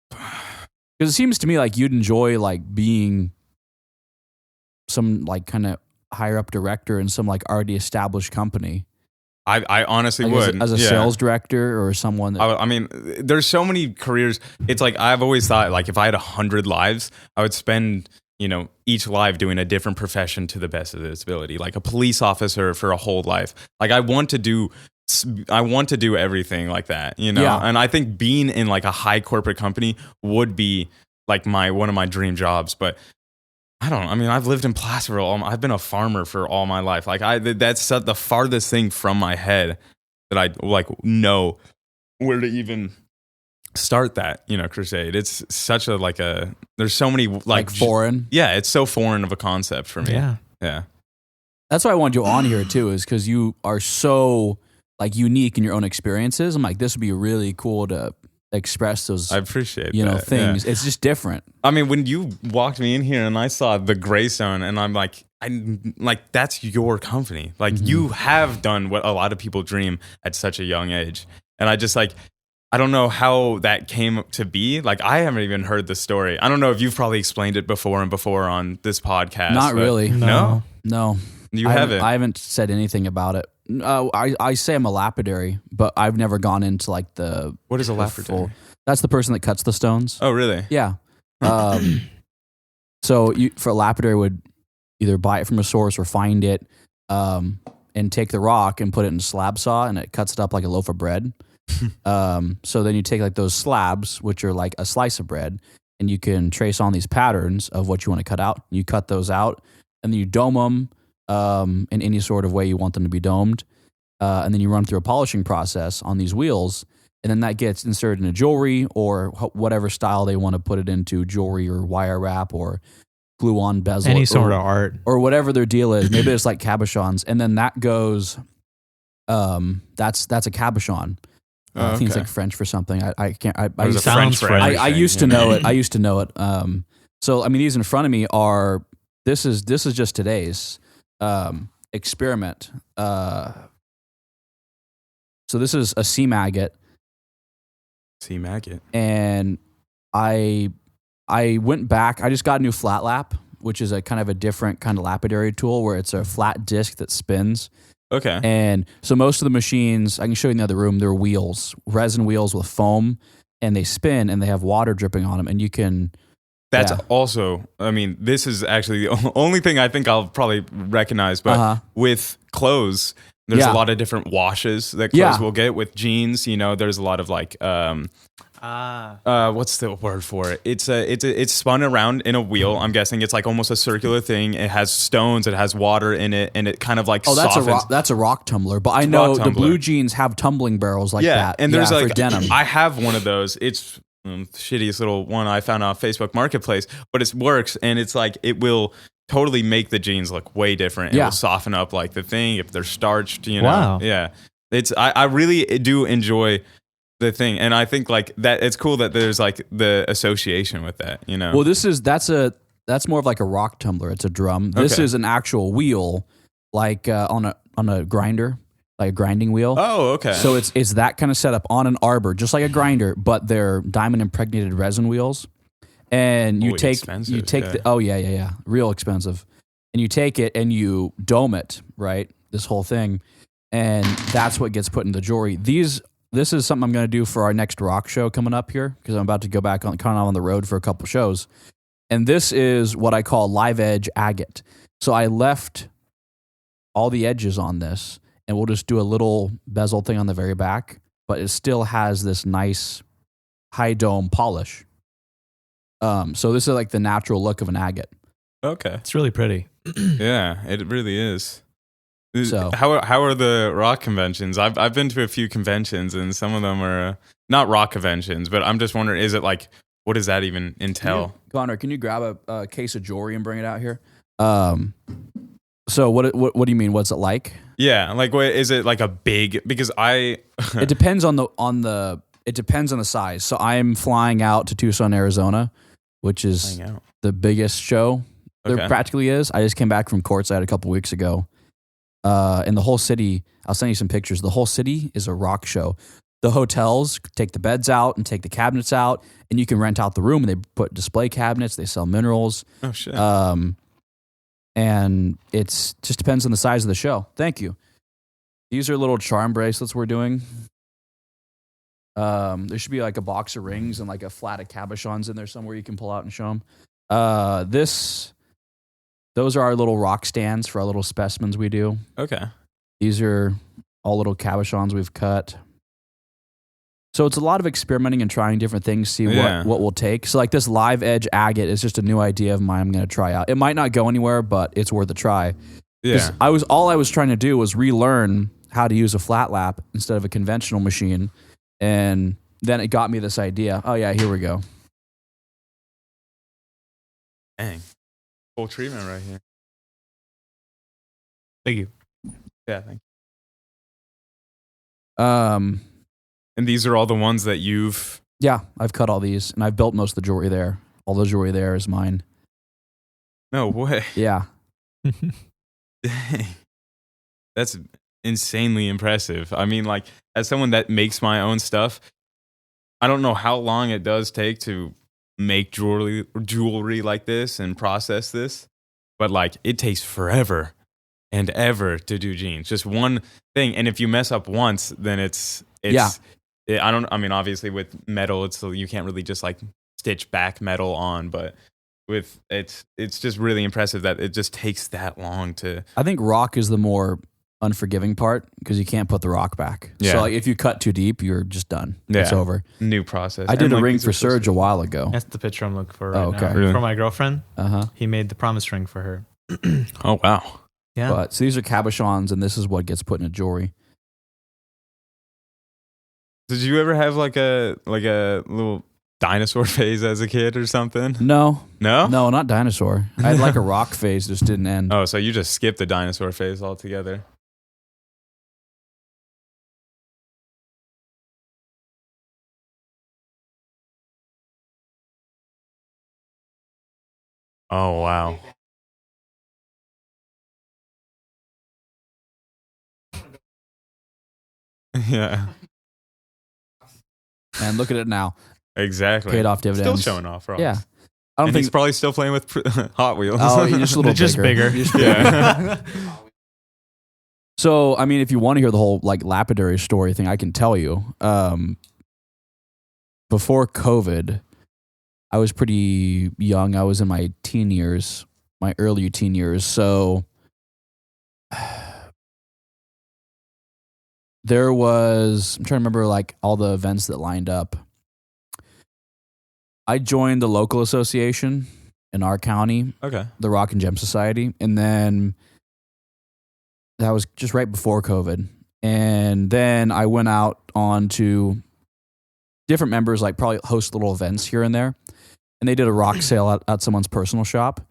Because it seems to me like you'd enjoy like being some like kind of higher up director in some like already established company. I honestly would. As a sales director or someone that... I mean, there's so many careers. It's like I've always thought like if I had 100 lives, I would spend, each life doing a different profession to the best of its ability. Like a police officer for a whole life. Like I want to do everything like that, Yeah. And I think being in like a high corporate company would be like one of my dream jobs. But I've lived in Placerville. I've been a farmer for all my life. Like that's the farthest thing from my head that I like know where to even start that, crusade. It's such there's so many like foreign. Yeah. It's so foreign of a concept for me. Yeah. Yeah. That's why I wanted you on here too, is because you are so like unique in your own experiences. I'm like, this would be really cool to express those. I appreciate things. Yeah. It's just different. I mean, when you walked me in here and I saw the gray zone, and I'm like, that's your company. Like you have done what a lot of people dream at such a young age, and I just like, I don't know how that came to be. Like I haven't even heard the story. I don't know if you've probably explained it before on this podcast. Not really. No. You haven't. I haven't said anything about it. I say I'm a lapidary, but I've never gone into like the... What is a lapidary? That's the person that cuts the stones. Oh, really? Yeah. So for a lapidary would either buy it from a source or find it and take the rock and put it in a slab saw, and it cuts it up like a loaf of bread. So then you take like those slabs, which are like a slice of bread, and you can trace on these patterns of what you want to cut out. You cut those out, and then you dome them in any sort of way you want them to be domed. And then you run through a polishing process on these wheels, and then that gets inserted into jewelry or whatever style they want to put it into, jewelry or wire wrap or glue on bezel. Any sort of art. Or whatever their deal is. Maybe it's like cabochons. And then that goes, that's a cabochon. I think it's like French for something. I can't. I used to know it. I used to know it. So I mean, these in front of me are. This is just today's experiment. So this is a sea maggot. Sea maggot. And I went back. I just got a new flat lap, which is a kind of a different kind of lapidary tool where it's a flat disc that spins. Okay. And so most of the machines, I can show you in the other room, they're wheels, resin wheels with foam, and they spin and they have water dripping on them, and you can... That's also, I mean, this is actually the only thing I think I'll probably recognize, but with clothes, there's a lot of different washes that clothes will get. With jeans, there's a lot of like... what's the word for it? It's spun around in a wheel. I'm guessing it's like almost a circular thing. It has stones. It has water in it, and it kind of like softens. That's a rock tumbler. But I know the blue jeans have tumbling barrels like that. And there's like for denim. I have one of those. It's the shittiest little one I found on Facebook Marketplace, but it works, and it's like it will totally make the jeans look way different. It will soften up like the thing if they're starched. Wow. Yeah. I really do enjoy the thing, and I think like that it's cool that there's like the association with that, Well, that's more of like a rock tumbler. It's a drum. This is an actual wheel, like on a grinder, like a grinding wheel. Oh, okay. So it's that kind of setup on an arbor, just like a grinder, but they're diamond impregnated resin wheels. And you take real expensive, and you take it and you dome it, right? This whole thing, and that's what gets put in the jewelry. This is something I'm going to do for our next rock show coming up here, because I'm about to go back on the road for a couple shows. And this is what I call live edge agate. So I left all the edges on this, and we'll just do a little bezel thing on the very back, but it still has this nice high dome polish. So this is like the natural look of an agate. Okay. It's really pretty. Yeah, it really is. So How are the rock conventions? I've been to a few conventions, and some of them are not rock conventions, but I'm just wondering, is it like, what does that even entail? Connor, can you grab a case of jewelry and bring it out here? So what do you mean? What's it like? Yeah, like what is it like a big? Because It depends on the size. So I'm flying out to Tucson, Arizona, which is the biggest show there practically is. I just came back from courtside a couple weeks ago. And the whole city, I'll send you some pictures. The whole city is a rock show. The hotels take the beds out and take the cabinets out, and you can rent out the room, and they put display cabinets. They sell minerals. Oh, shit. And it's just depends on the size of the show. Thank you. These are little charm bracelets we're doing. There should be like a box of rings and like a flat of cabochons in there somewhere you can pull out and show them. Those are our little rock stands for our little specimens we do. Okay. These are all little cabochons we've cut. So it's a lot of experimenting and trying different things, see what we'll take. So like this live edge agate is just a new idea of mine I'm going to try out. It might not go anywhere, but it's worth a try. Yeah. All I was trying to do was relearn how to use a flat lap instead of a conventional machine. And then it got me this idea. Oh yeah, here we go. Dang. Full treatment right here. Thank you. Yeah, thank you. And these are all the ones that you've... Yeah, I've cut all these, and I've built most of the jewelry there. All the jewelry there is mine. No way. Yeah. Dang. That's insanely impressive. I mean, like, as someone that makes my own stuff, I don't know how long it does take to make jewelry like this and process this, but like it takes forever and ever to do jeans. Just one thing, and if you mess up once, then it's I mean, obviously with metal, you can't really just like stitch back metal on, but with it's just really impressive that it just takes that long to. I think rock is the more unforgiving part because you can't put the rock back. Yeah. So like if you cut too deep, you're just done. Yeah. It's over. New process. I did a ring for Serge a while ago. That's the picture I'm looking for right now. Really? For my girlfriend. Uh-huh. He made the promise ring for her. Oh, wow. Yeah. But so these are cabochons, and this is what gets put in a jewelry. Did you ever have like a little dinosaur phase as a kid or something? No, not dinosaur. I had like a rock phase, just didn't end. Oh, so you just skipped the dinosaur phase altogether? Oh, wow. Yeah. And look at it now. Exactly. Paid off dividends. Still showing off, Ross. Yeah. I don't think he's probably still playing with Hot Wheels. Oh, just a little just bigger. Yeah. So, I mean, if you want to hear the whole like lapidary story thing, I can tell you. Before COVID, I was pretty young. I was in my early teen years. So I'm trying to remember like all the events that lined up. I joined the local association in our county, the Rock and Gem Society, and then that was just right before COVID. And then I went out on to different members, like probably host little events here and there. And they did a rock sale at someone's personal shop.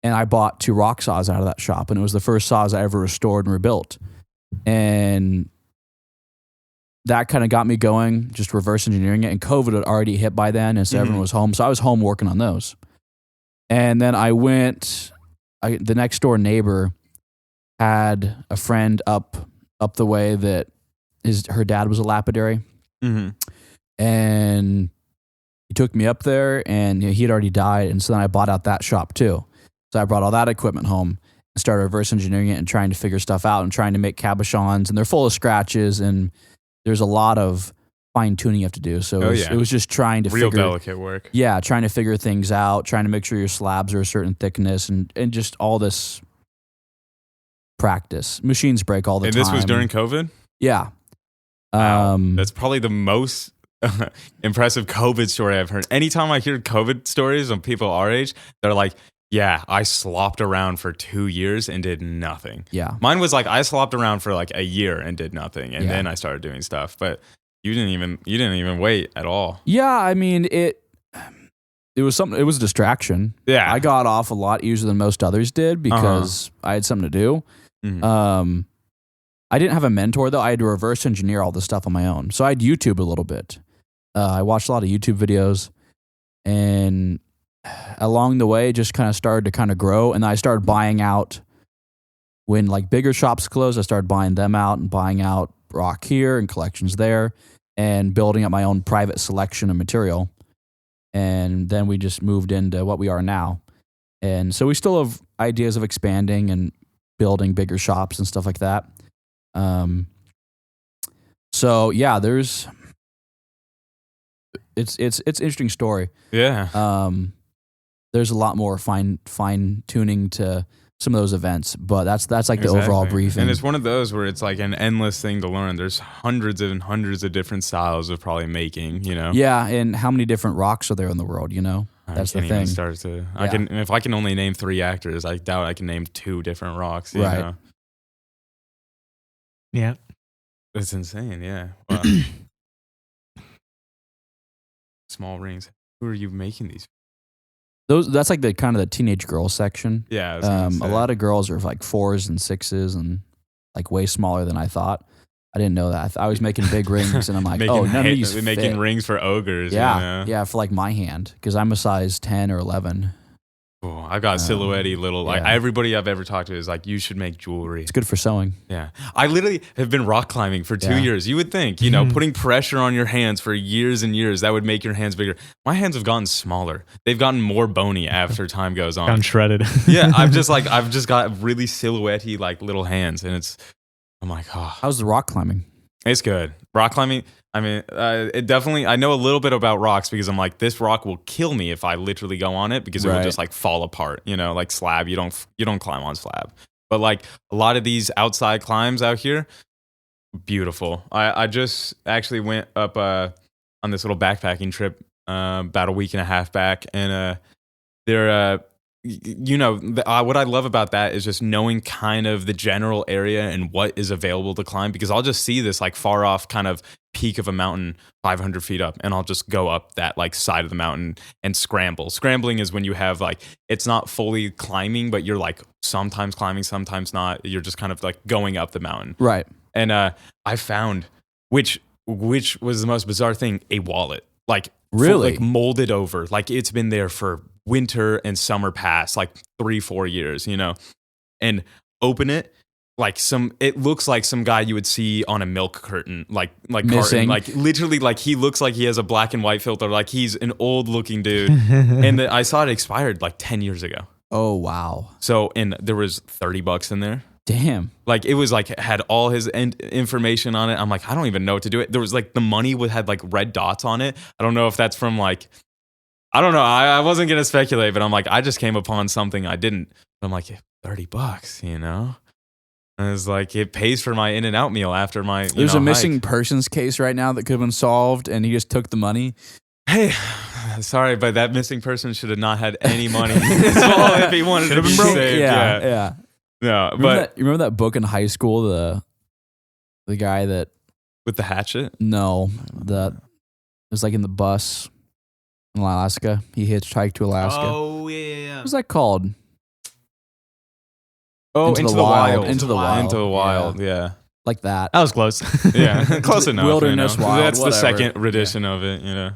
And I bought 2 rock saws out of that shop. And it was the first saws I ever restored and rebuilt. And that kind of got me going, just reverse engineering it. And COVID had already hit by then. And so everyone was home. So I was home working on those. And then the next door neighbor had a friend up the way that her dad was a lapidary. Mm-hmm. And he took me up there, and he had already died. And so then I bought out that shop too. So I brought all that equipment home and started reverse engineering it and trying to figure stuff out and trying to make cabochons. And they're full of scratches, and there's a lot of fine tuning you have to do. So it was just trying to real delicate work. Yeah, trying to figure things out, trying to make sure your slabs are a certain thickness, and just all this practice. Machines break all the time. And this was during COVID? Yeah. Wow. That's probably the most impressive COVID story I've heard. Anytime I hear COVID stories of people our age, they're like, yeah, I slopped around for 2 years and did nothing. Yeah. Mine was like, I slopped around for like a year and did nothing. And then I started doing stuff. But you didn't even wait at all. Yeah. I mean, it was a distraction. Yeah. I got off a lot easier than most others did because I had something to do. Mm-hmm. I didn't have a mentor though. I had to reverse engineer all this stuff on my own. So I had YouTube a little bit. I watched a lot of YouTube videos, and along the way, it just kind of started to kind of grow. And then I started buying out when like bigger shops closed. I started buying them out and buying out rock here and collections there, and building up my own private selection of material. And then we just moved into what we are now. And so we still have ideas of expanding and building bigger shops and stuff like that. So yeah, it's an interesting story. Yeah. There's a lot more fine tuning to some of those events, but that's like the overall briefing. And it's one of those where it's like an endless thing to learn. There's hundreds and hundreds of different styles of probably making, you know? Yeah. And how many different rocks are there in the world, you know? That's the thing. Even start to, if I can only name 3 actors, I doubt I can name 2 different rocks. You know? Yeah. It's insane. Yeah. Wow. Small rings. Who are you making these? That's like the kind of the teenage girl section. Yeah. A lot of girls are like 4s and 6s and like way smaller than I thought. I didn't know that. I was making big rings, and I'm like, none of these fit. Making rings for ogres. Yeah, you know? Yeah, for like my hand, because I'm a size 10 or 11. Oh, I've got silhouette-y little, like everybody I've ever talked to is like, you should make jewelry. It's good for sewing. Yeah. I literally have been rock climbing for 2 years. You would think, you know, putting pressure on your hands for years and years, that would make your hands bigger. My hands have gotten smaller. They've gotten more bony after time goes on. Gotten shredded. Yeah. I've just got really silhouette-y like little hands, and I'm like, oh. How's the rock climbing? It's good. Rock climbing, I mean, it definitely, I know a little bit about rocks because I'm like, this rock will kill me if I literally go on it, because it will just like fall apart, you know, like slab, you don't climb on slab. But like a lot of these outside climbs out here, beautiful. I just actually went up on this little backpacking trip about a week and a half back, and they're you know, what I love about that is just knowing kind of the general area and what is available to climb, because I'll just see this like far off kind of peak of a mountain 500 feet up, and I'll just go up that like side of the mountain and scramble. Scrambling is when you have like, it's not fully climbing, but you're like sometimes climbing, sometimes not. You're just kind of like going up the mountain. Right. And I found, which was the most bizarre thing, a wallet. Like, really? Like molded over. Like it's been there for winter and summer past, like 3-4 years, you know, and open it. Like it looks like some guy you would see on a milk curtain, like missing. Carton, like literally, like he looks like he has a black and white filter, like he's an old looking dude. And I saw it expired like 10 years ago. Oh wow! So, and there was $30 in there. Damn! Like it was like had all his information on it. I'm like, I don't even know what to do it. There was like the money had like red dots on it. I don't know if that's from like, I don't know. I wasn't gonna speculate, but I'm like, I just came upon something I didn't. But I'm like, $30, you know. And it's like, it pays for my In-N-Out meal after my. There's a missing persons case right now that could have been solved, and he just took the money. Hey, sorry, but that missing person should have not had any money. If he wanted to be saved. Yeah. No, you remember that book in high school, the guy that with the hatchet? No, that was like in the bus in Alaska. He hitchhiked to Alaska. Oh yeah. What was that called? Oh, Into the Wild. Into the Wild. Yeah. Like that. That was close. Yeah, close enough. Wilderness Wild. That's whatever. The second rendition of it. You know.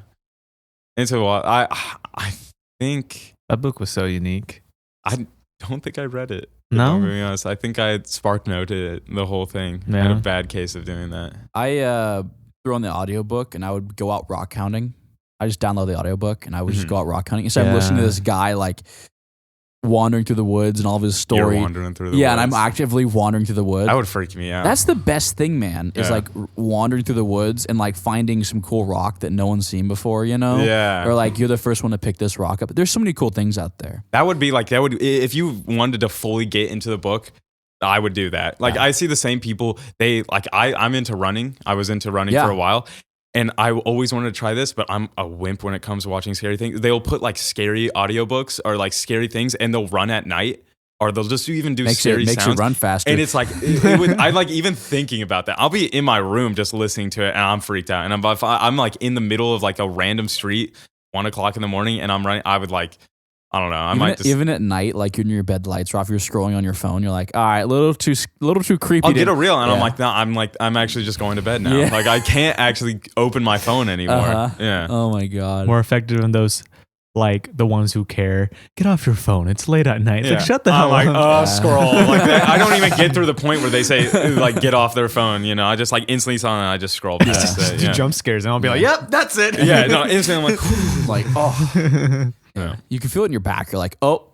Into the Wild. I think that book was so unique. I don't think I read it. No, to be honest, I think I spark noted it, the whole thing. Yeah. I had a bad case of doing that. I threw on the audiobook and I would go out rock hounding. I just download the audiobook and I would just go out rock hunting. Instead of listening to this guy like wandering through the woods and all of his story. You're wandering through the woods. And I'm actively wandering through the woods. That would freak me out. That's the best thing, man, is like wandering through the woods and like finding some cool rock that no one's seen before, you know? Yeah. Or like, you're the first one to pick this rock up. There's so many cool things out there. That would be like, if you wanted to fully get into the book, I would do that. Like, I see the same people, I'm into running. I was into running for a while. And I always wanted to try this, but I'm a wimp when it comes to watching scary things. They'll put like scary audiobooks or like scary things, and they'll run at night, or they'll just do scary makes sounds. you run faster. And it's like, I like even thinking about that. I'll be in my room just listening to it, and I'm freaked out. And I'm like in the middle of like a random street, 1 o'clock in the morning, and I'm running. I would like, I don't know. Even at night, like when your bed lights are off, you're scrolling on your phone. You're like, all right, a little too creepy. I'll get a reel, and I'm like, no, I'm actually just going to bed now. Yeah. Like I can't actually open my phone anymore. Yeah. Oh my god. More effective than those, like the ones who care. Get off your phone. It's late at night. It's like, shut the hell I'm up. like, scroll. Like I don't even get through the point where they say like get off their phone. You know, I just like instantly saw it and I just scroll past it. Do jump scares, and I'll be like, yep, that's it. Yeah, no, instantly I'm like, oh. Yeah. You can feel it in your back. You're like, oh.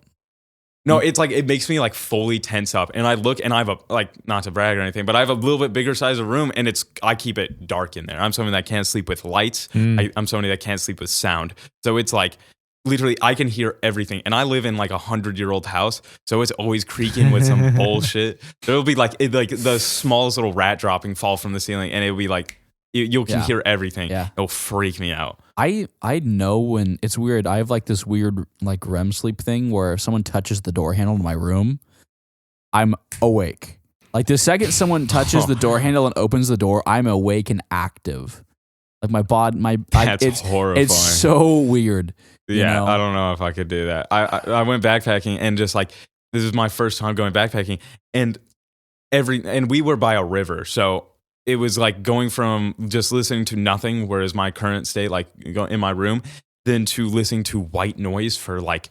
No, it's like it makes me like fully tense up, and I look, and I have a like not to brag or anything, but I have a little bit bigger size of room, and I keep it dark in there. I'm someone that can't sleep with lights. I'm somebody that can't sleep with sound. So it's like literally I can hear everything, and I live in like 100-year-old house, so it's always creaking with some bullshit. There'll be like like the smallest little rat dropping fall from the ceiling, and it'll be like you can hear everything. Yeah. It'll freak me out. I know when it's weird. I have like this weird like REM sleep thing where if someone touches the door handle in my room, I'm awake. Like the second someone touches the door handle and opens the door, I'm awake and active. Like my body, That's horrifying. It's so weird. Yeah, know? I don't know if I could do that. I went backpacking, and just like this is my first time going backpacking, and we were by a river, so it was like going from just listening to nothing, whereas my current state, like in my room, then to listening to white noise for like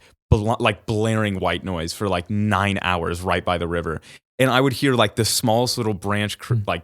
blaring white noise for like 9 hours right by the river, and I would hear like the smallest little branch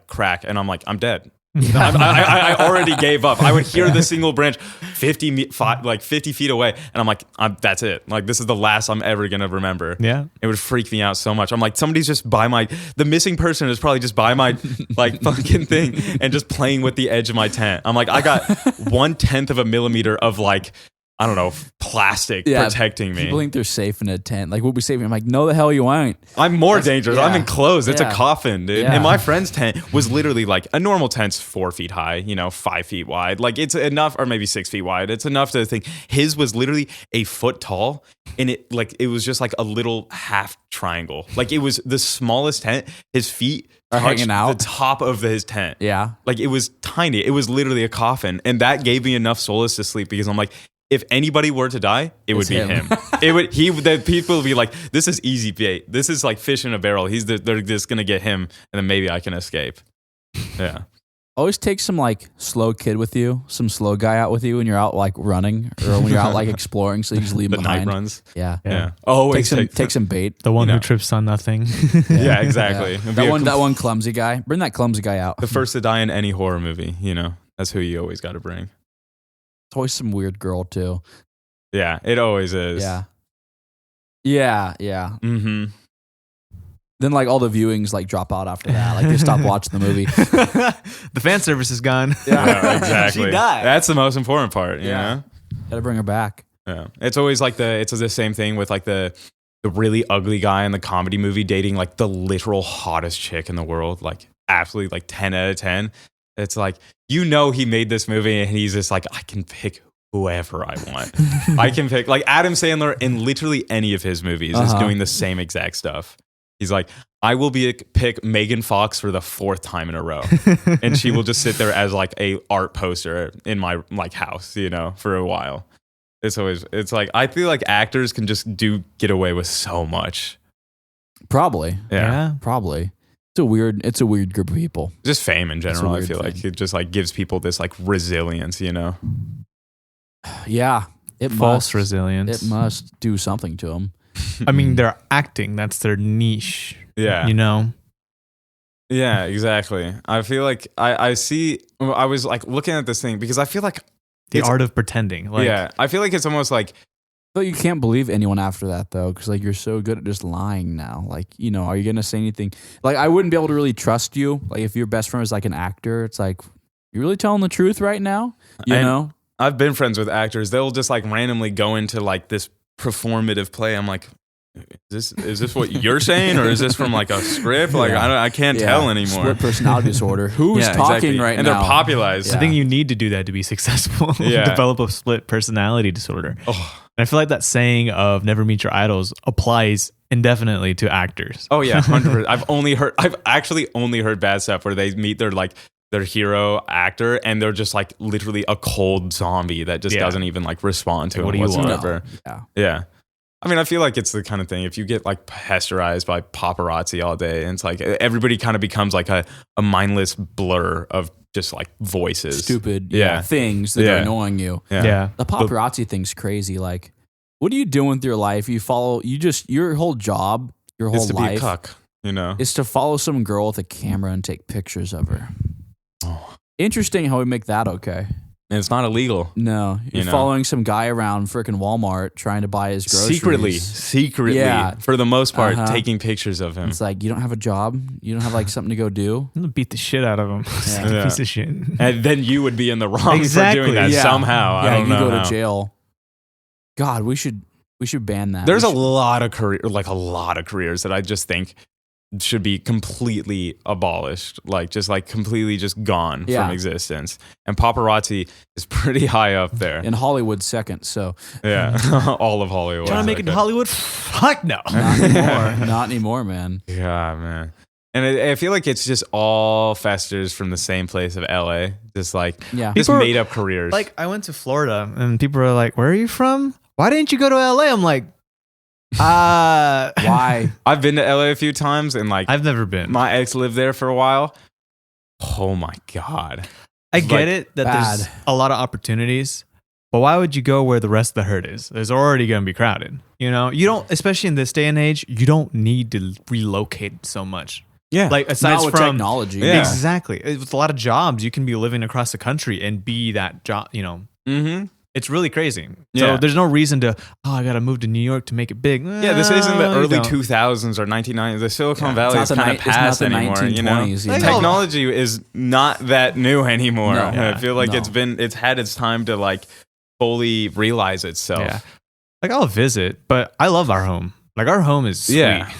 crack, and I'm like, I'm dead. I already gave up. I would hear the single branch 50 feet away, and I'm like, that's it. Like this is the last I'm ever gonna remember. Yeah, it would freak me out so much. I'm like, somebody's just by the missing person is probably just by my like fucking thing and just playing with the edge of my tent. I'm like, I got 1/10 of a millimeter of like, I don't know, plastic protecting me. People think they're safe in a tent. Like, we'll be safe. I'm like, no, the hell you ain't. I'm more dangerous. Yeah. I'm enclosed. It's a coffin, dude. Yeah. And my friend's tent was literally like a normal tent's 4 feet high, 5 feet wide. Like it's enough, or maybe 6 feet wide. It's enough to think. His was literally a foot tall, and it was just like a little half triangle. Like it was the smallest tent. His feet are hanging out the top of his tent. Yeah, like it was tiny. It was literally a coffin, and that gave me enough solace to sleep because I'm like, if anybody were to die, it would be him. The people would be like, this is easy bait. This is like fish in a barrel. They're just gonna get him, and then maybe I can escape. Yeah. Always take some like slow kid with you, some slow guy out with you when you're out like running or when you're out like exploring. So you just leave the him behind. night runs. Yeah. Always take some bait. The one who trips on nothing. Yeah, exactly. Yeah. That one clumsy guy. Bring that clumsy guy out. The first to die in any horror movie. That's who you always got to bring. It's always some weird girl too. Yeah, it always is. Yeah. Mm-hmm. Then like all the viewings like drop out after that. Like they stop watching the movie. The fan service is gone. Yeah, exactly. She died. That's the most important part. You know? Gotta bring her back. Yeah. It's always like it's the same thing with like the really ugly guy in the comedy movie dating like the literal hottest chick in the world. Like absolutely like 10 out of 10. It's like, he made this movie and he's just like, I can pick whoever I want. I can pick like Adam Sandler in literally any of his movies is doing the same exact stuff. He's like, I will pick Megan Fox for the 4th time in a row. And she will just sit there as like a art poster in my like house, for a while. It's like, I feel like actors can just get away with so much. Probably. Yeah. Probably. It's a weird group of people. Just fame in general, I feel like it just like gives people this like resilience, Yeah. False resilience. It must do something to them. I mean, they're acting. That's their niche. Yeah. Yeah, exactly. I feel like I was like looking at this thing because I feel like the art of pretending. I feel like it's almost like, but you can't believe anyone after that though, because like you're so good at just lying now. Like, are you gonna say anything? Like, I wouldn't be able to really trust you. Like, if your best friend was like an actor, it's like, you really telling the truth right now? You know? I've been friends with actors. They'll just like randomly go into like this performative play. I'm like, is this what you're saying, or is this from like a script? Like I can't tell anymore. Split personality disorder. Who's talking right and now? And they're popularized. I think you need to do that to be successful. Develop a split personality disorder. Oh. And I feel like that saying of never meet your idols applies indefinitely to actors. Oh yeah, 100%. I've actually only heard bad stuff where they meet their hero actor and they're just like literally a cold zombie that just doesn't even like respond to him whatsoever. Yeah. I mean, I feel like it's the kind of thing, if you get like pesterized by paparazzi all day, and it's like everybody kind of becomes like a mindless blur of just like voices. Stupid things that are annoying you. Yeah. The paparazzi thing's crazy. Like, what are you doing with your life? Your whole job, your whole life be a cuck, is to follow some girl with a camera and take pictures of her. Oh. Interesting how we make that okay. And it's not illegal. No, you're following some guy around frickin' Walmart trying to buy his groceries. Secretly, for the most part, taking pictures of him. It's like, you don't have a job? You don't have like something to go do? I'm gonna beat the shit out of him. Piece of shit. And then you would be in the wrong for doing that somehow. Yeah, I don't know. You go to jail. God, we should ban that. There's a lot of careers that I just think should be completely abolished, completely just gone from existence. And paparazzi is pretty high up there. In Hollywood second, so. Yeah, all of Hollywood. Trying to make it Hollywood? Fuck no. Not anymore. Not anymore, man. Yeah, man. And I feel like it's just all festers from the same place of LA. Just just made up careers. Like, I went to Florida and people were like, where are you from? Why didn't you go to LA? I'm like, why? I've been to LA a few times, and I've never been. My ex lived there for a while. Oh my God. I get it that there's a lot of opportunities, but why would you go where the rest of the herd is? There's already going to be crowded. You don't, especially in this day and age, you don't need to relocate so much. Yeah. Like, aside from technology. Yeah. Exactly. With a lot of jobs, you can be living across the country and be that job, Mm-hmm. It's really crazy. So there's no reason to, I got to move to New York to make it big. Yeah, this isn't the early 2000s or 1990s. The Silicon Valley is kind of past anymore. Technology is not that new anymore. No. I feel like it's had its time to fully realize itself. Yeah. I'll visit, but I love our home. Our home is sweet. Yeah.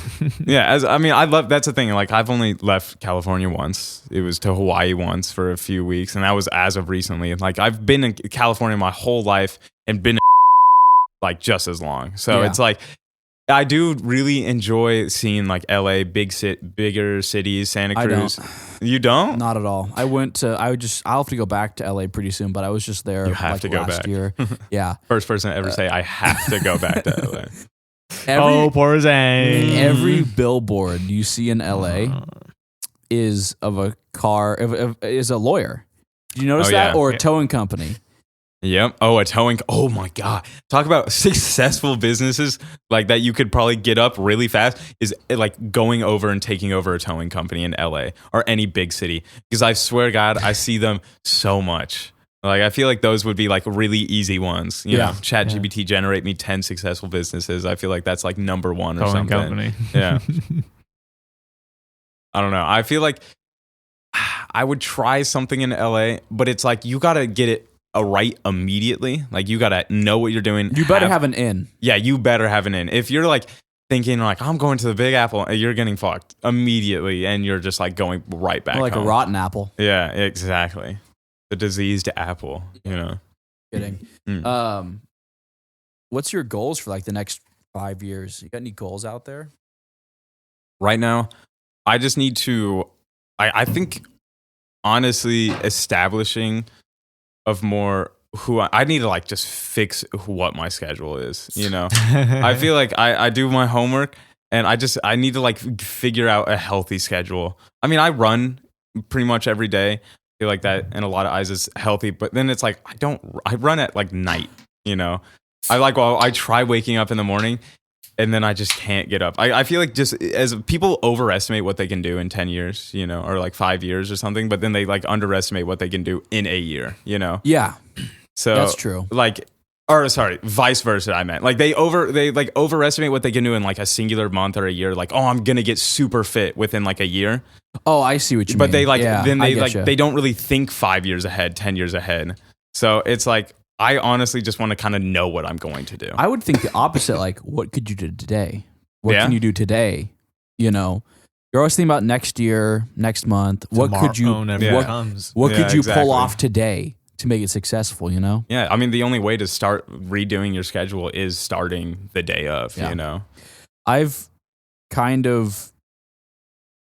That's the thing. I've only left California once. It was to Hawaii once for a few weeks, and that was as of recently. I've been in California my whole life and been just as long. So it's I do really enjoy seeing LA, bigger cities, Santa Cruz. You don't? Not at all. I'll have to go back to LA pretty soon, but I was just there last year. Yeah. First person to ever say I have to go back to LA. Poor Zane. Every billboard you see in LA is of a car, is a lawyer. Did you notice that? Or a towing company. Yep. Oh, a towing. Oh my God. Talk about successful businesses that you could probably get up really fast is going over and taking over a towing company in LA or any big city. Because I swear to God, I see them so much. I feel like those would be really easy ones. You know, ChatGPT generate me 10 successful businesses. I feel like that's number one or towing something. Company. Yeah. I don't know. I feel like I would try something in LA, but it's you got to get it right immediately. You got to know what you're doing. You better have an in. Yeah, you better have an in. If you're thinking I'm going to the Big Apple, you're getting fucked immediately, and you're just going right back home. A rotten apple. Yeah, exactly. The diseased apple, Kidding. What's your goals for the next 5 years? You got any goals out there? Right now, I just need to, I think, honestly, establishing of more who I need to just fix what my schedule is. I feel I do my homework, and I need to figure out a healthy schedule. I mean, I run pretty much every day. Feel like that in a lot of eyes is healthy, but then it's I run at night, I try waking up in the morning, and then I just can't get up. I feel just as people overestimate what they can do in 10 years, or 5 years or something, but then they underestimate what they can do in a year, Yeah. So that's true. Vice versa. I meant they overestimate what they can do in a singular month or a year. I'm gonna get super fit within a year. Oh, I see what you mean. But they they don't really think 5 years ahead, 10 years ahead. So it's I honestly just want to kind of know what I'm going to do. I would think the opposite. What could you do today? What can you do today? You know, you're always thinking about next year, next month. What could you pull off today to make it successful, you know? Yeah, I mean, the only way to start redoing your schedule is starting the day of, you know? I've kind of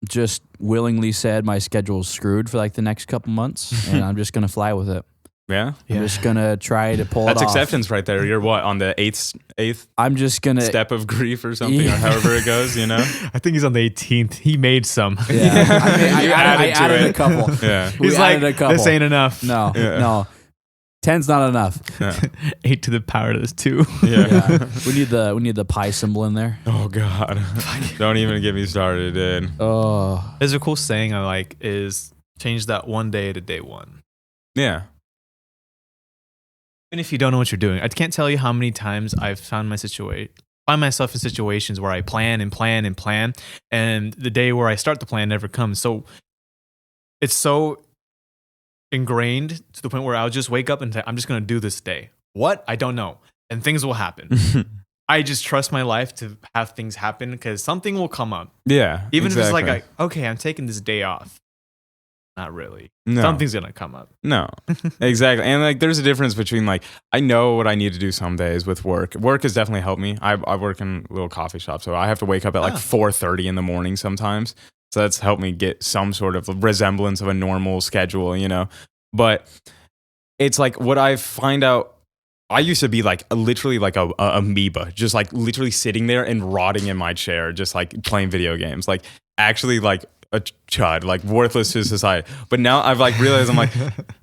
just willingly said my schedule's screwed for like the next couple months, and I'm just going to fly with it. Yeah? I'm just going to try to pull it off. That's acceptance right there. You're what, on the eighth I'm just going to step of grief or something, or however it goes, you know? I think he's on the 18th. He made some. Yeah. I added a couple. Yeah. He's like, this ain't enough. No. 10's not enough. Yeah. 8 to the power of this 2. Yeah. We need the pi symbol in there. Oh God. Don't even get me started, dude. Oh. There's a cool saying I like is change that one day to day one. Yeah. And if you don't know what you're doing, I can't tell you how many times I've find myself in situations where I plan and plan and plan, and the day where I start the plan never comes. So it's so ingrained to the point where I'll just wake up and say, I'm just going to do this day. What? I don't know. And things will happen. I just trust my life to have things happen because something will come up. Yeah. Even if it's like, okay, I'm taking this day off. Not really. No. Something's going to come up. No, exactly. And like, there's a difference between like, I know what I need to do some days with work. Work has definitely helped me. I work in a little coffee shop, so I have to wake up at like 4:30 in the morning sometimes. So that's helped me get some sort of resemblance of a normal schedule, you know? But it's like what I find out, I used to be like literally like a amoeba, just like literally sitting there and rotting in my chair, just like playing video games, like actually like a chud, like worthless to society. But now I've like realized I'm like,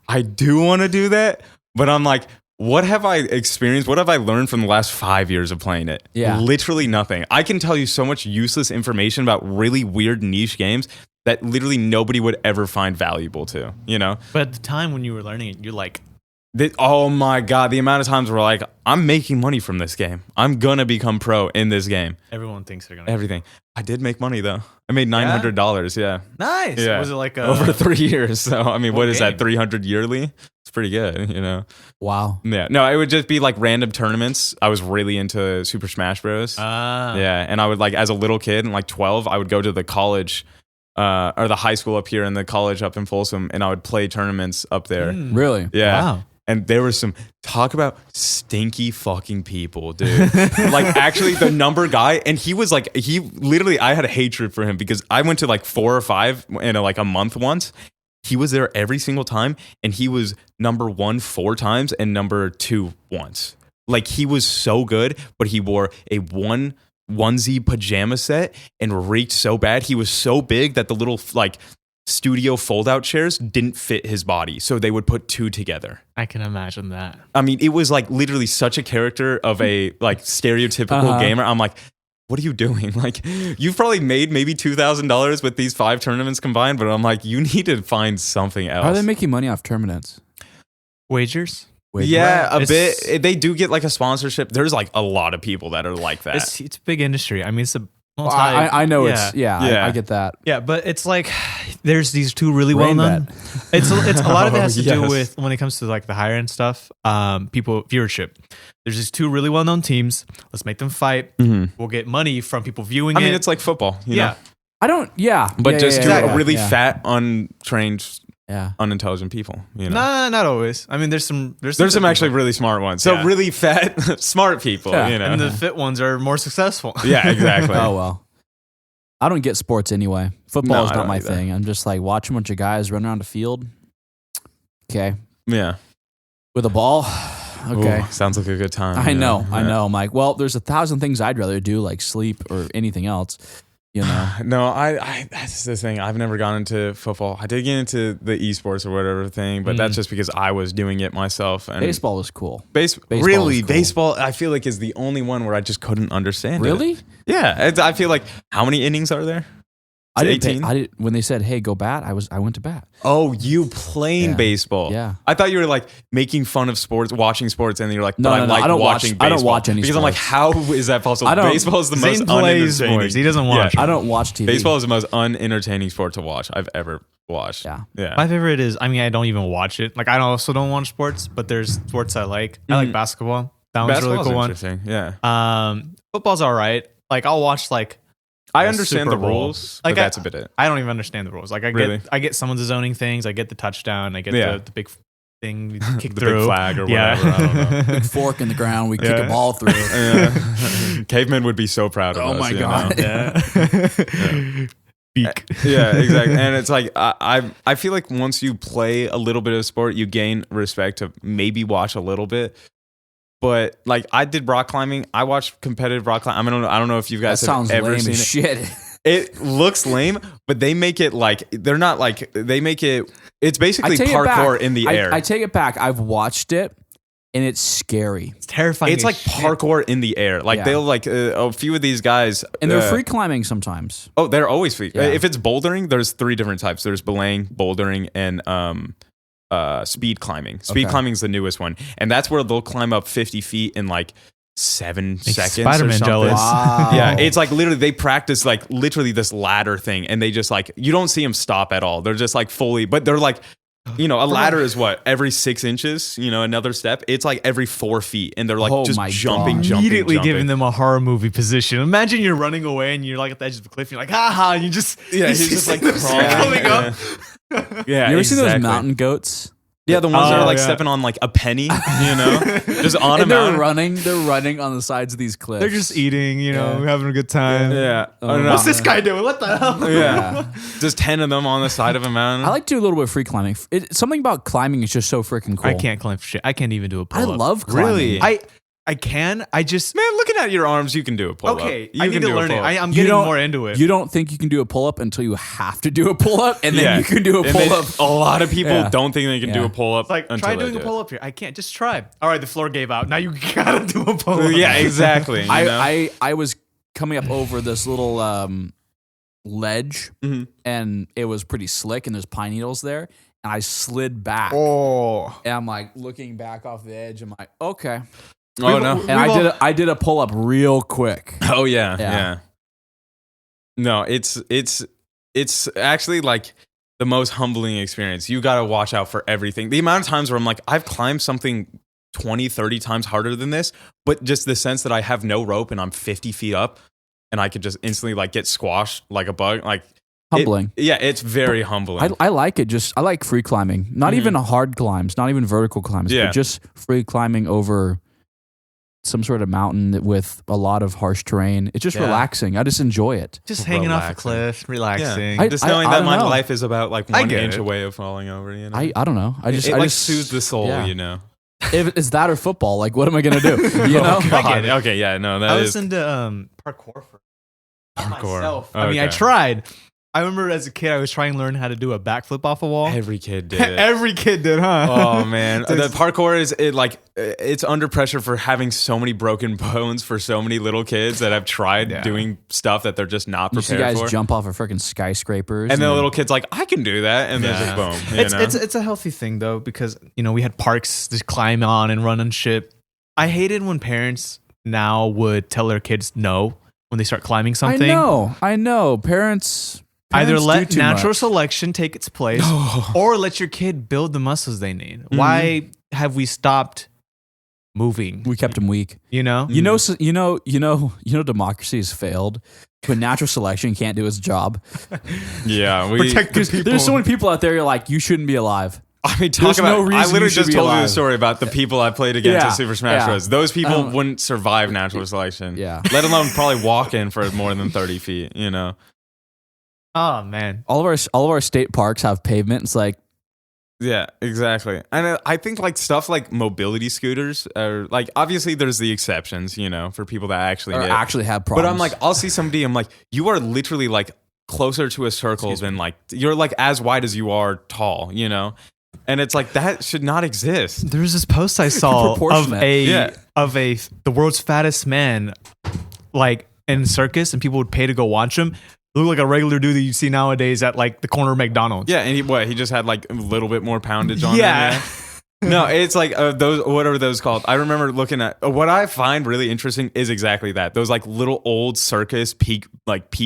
I do want to do that, but I'm like, what have I experienced? What have I learned from the last 5 years of playing it? Yeah. Literally nothing. I can tell you so much useless information about really weird niche games that literally nobody would ever find valuable to, you know? But at the time when you were learning it, you're like, oh my God, the amount of times we're like, I'm making money from this game. I'm going to become pro in this game. Everyone thinks they're going to. Everything. I did make money though. I made $900. Yeah. Nice. Yeah. Was it like over 3 years? So, I mean, what is that, 300 yearly? It's pretty good, you know? Wow. Yeah. No, it would just be like random tournaments. I was really into Super Smash Bros. Yeah. And I would like, as a little kid, like 12, I would go to the college or the high school up here and the college up in Folsom, and I would play tournaments up there. Really? Yeah. Wow. And there was talk about stinky fucking people, dude. Like actually the number guy, and he was like, I had a hatred for him because I went to like 4 or 5 in like a month once. He was there every single time, and he was number 1 4 times and number 2 once. Like he was so good, but he wore a onesie pajama set and reeked so bad. He was so big that the little like studio fold-out chairs didn't fit his body, so they would put 2 together. I can imagine that. I mean, it was like literally such a character of a like stereotypical gamer. I'm like, what are you doing? Like, you've probably made maybe $2,000 with these 5 tournaments combined, but I'm like, you need to find something else. How are they making money off tournaments? Wagers? Yeah, a bit. They do get like a sponsorship. There's like a lot of people that are like that. It's a big industry. I mean, it's a I know it's I get that. Yeah, but it's like there's these 2 really well known. It's a lot of it has to do with when it comes to like the higher end stuff. People viewership. There's these 2 really well known teams. Let's make them fight. Mm-hmm. We'll get money from people viewing it. I mean, it's like football. You know? I don't. Yeah, but just really fat, untrained. Yeah, unintelligent people. You know? Nah, not always. I mean, there's some actually really smart ones. So really fat, smart people. Yeah. You know, and the fit ones are more successful. Yeah, exactly. Oh well, I don't get sports anyway. Football is not my thing. I'm just like watching a bunch of guys run around the field. Okay. Yeah. With a ball. Okay. Ooh, sounds like a good time. I know. I'm like, well, there's 1,000 things I'd rather do, like sleep or anything else. You know? No, I that's the thing. I've never gone into football. I did get into the esports or whatever thing, but that's just because I was doing it myself. And baseball was cool. Baseball, I feel like is the only one where I just couldn't understand it. Really? Yeah. I feel like, how many innings are there? I didn't. When they said, "Hey, go bat," I went to bat. Oh, you playing baseball? Yeah. I thought you were like making fun of sports, watching sports, and then you're like, no, I don't watching baseball. I don't watch any because sports. I'm like, how is that possible? Baseball is the most plays unentertaining. Sports. He doesn't watch. I don't watch TV. Baseball is the most unentertaining sport to watch I've ever watched. Yeah. My favorite is. I mean, I don't even watch it. Like, I also don't watch sports, but there's sports I like. I like basketball. That one's really cool one. Interesting. Yeah. Football's all right. Like I'll watch like I the understand Super the Bowl. rules, Like but that's a bit it. I don't even understand the rules. Like I get some of the zoning things. I get the touchdown. I get the big thing we kick The through. big flag or whatever. I don't know. Big fork in the ground. We kick a ball through. Cavemen would be so proud of us. Oh my God. Beak. Yeah, exactly. And it's like I feel like once you play a little bit of sport, you gain respect to maybe watch a little bit. But like I did rock climbing. I watched competitive rock climbing. I don't know if you guys have ever seen it. Shit. It looks lame, but they make it like they're not like they make it. It's basically parkour in the air. I take it back. I've watched it, and it's scary. It's terrifying. It's like parkour in the air. Like they'll like a few of these guys, and they're free climbing sometimes. Oh, they're always free. Yeah. If it's bouldering, there's 3 different types. There's belaying, bouldering, and speed climbing. Speed climbing is the newest one, and that's where they'll climb up 50 feet in like 7 seconds. Spider-Man or something. jealous. Wow. Yeah, it's like literally they practice like literally this ladder thing, and they just like you don't see them stop at all. They're just like fully, but they're like. A ladder is what every 6 inches. Another step. It's like every 4 feet, and they're like just jumping. Immediately giving them a horror movie position. Imagine you're running away and you're like at the edge of the cliff. And you're like, haha, and you just he's just like crawling up. Yeah, you ever seen those mountain goats? Yeah, the ones that are like stepping on like a penny, just on and a mountain. They're running on the sides of these cliffs. They're just eating, having a good time. Yeah. What's this guy doing? What the hell? Yeah. Just 10 of them on the side of a mountain. I like to do a little bit of free climbing. Something about climbing is just so freaking cool. I can't climb for shit. I can't even do a pull-up. I love climbing. Really? I can. I just Man, looking at your arms, you can do a pull-up. Okay, I need to learn it. I'm getting more into it. You don't think you can do a pull-up until you have to do a pull-up, and then you can do a pull-up. A lot of people don't think they can do a pull-up. It's like, try doing a pull-up here. I can't. Just try. All right, the floor gave out. Now you gotta do a pull-up. Yeah, exactly. I was coming up over this little ledge, and it was pretty slick, and there's pine needles there, and I slid back. Oh. And I'm like looking back off the edge. I'm like, okay. Oh no! And I did a pull up real quick. Oh yeah. No, it's actually like the most humbling experience. You got to watch out for everything. The amount of times where I'm like, I've climbed something 20, 30 times harder than this, but just the sense that I have no rope and I'm 50 feet up, and I could just instantly like get squashed like a bug, like. Humbling. It's very humbling. I like it. I like free climbing. Not even hard climbs, not even vertical climbs, but just free climbing over some sort of mountain with a lot of harsh terrain. It's just relaxing. I just enjoy it. Just hanging off a cliff, relaxing. Yeah. Just knowing that my life is about like 1 inch it. away of falling over. I don't know. I just soothes the soul. If it's that or football, like what am I gonna do? I get it. Okay, yeah, no, that I is. was into parkour for myself. Okay. I mean, I tried. I remember as a kid, I was trying to learn how to do a backflip off a wall. Every kid did it. Every kid did, huh? Oh man, the parkour is it's under pressure for having so many broken bones for so many little kids that have tried doing stuff that they're just not prepared for. You see guys for. jump off of freaking skyscrapers, and the little kid's like, I can do that, and then just boom. It's a healthy thing though, because we had parks to climb on and run on shit. I hated when parents now would tell their kids no when they start climbing something. I know. Parents either let natural selection take its place or let your kid build the muscles they need. Mm-hmm. Why have we stopped moving? We kept them weak. Mm-hmm. Democracy has failed when natural selection can't do its job. Yeah, protect the people. There's so many people out there. You're like, you shouldn't be alive. I mean, I literally just told you the story about the people I played against in Super Smash Bros. Those people wouldn't survive natural selection. Yeah. Let alone probably walk in for more than 30 feet, Oh man. All of our state parks have pavement. It's like, yeah, exactly. And I think like stuff like mobility scooters are like, obviously there's the exceptions, for people that actually have problems. But I'm like, I'll see somebody, I'm like, you are literally like closer to a circle than like, you're like as wide as you are tall, And it's like that should not exist. There was this post I saw of the world's fattest man, like in circus, and people would pay to go watch him. Look like a regular dude that you see nowadays at like the corner of McDonald's. Yeah, and he just had like a little bit more poundage on him. Yeah. No, it's like those, what are those called? I remember looking at what I find really interesting is exactly that. Those like little old circus peep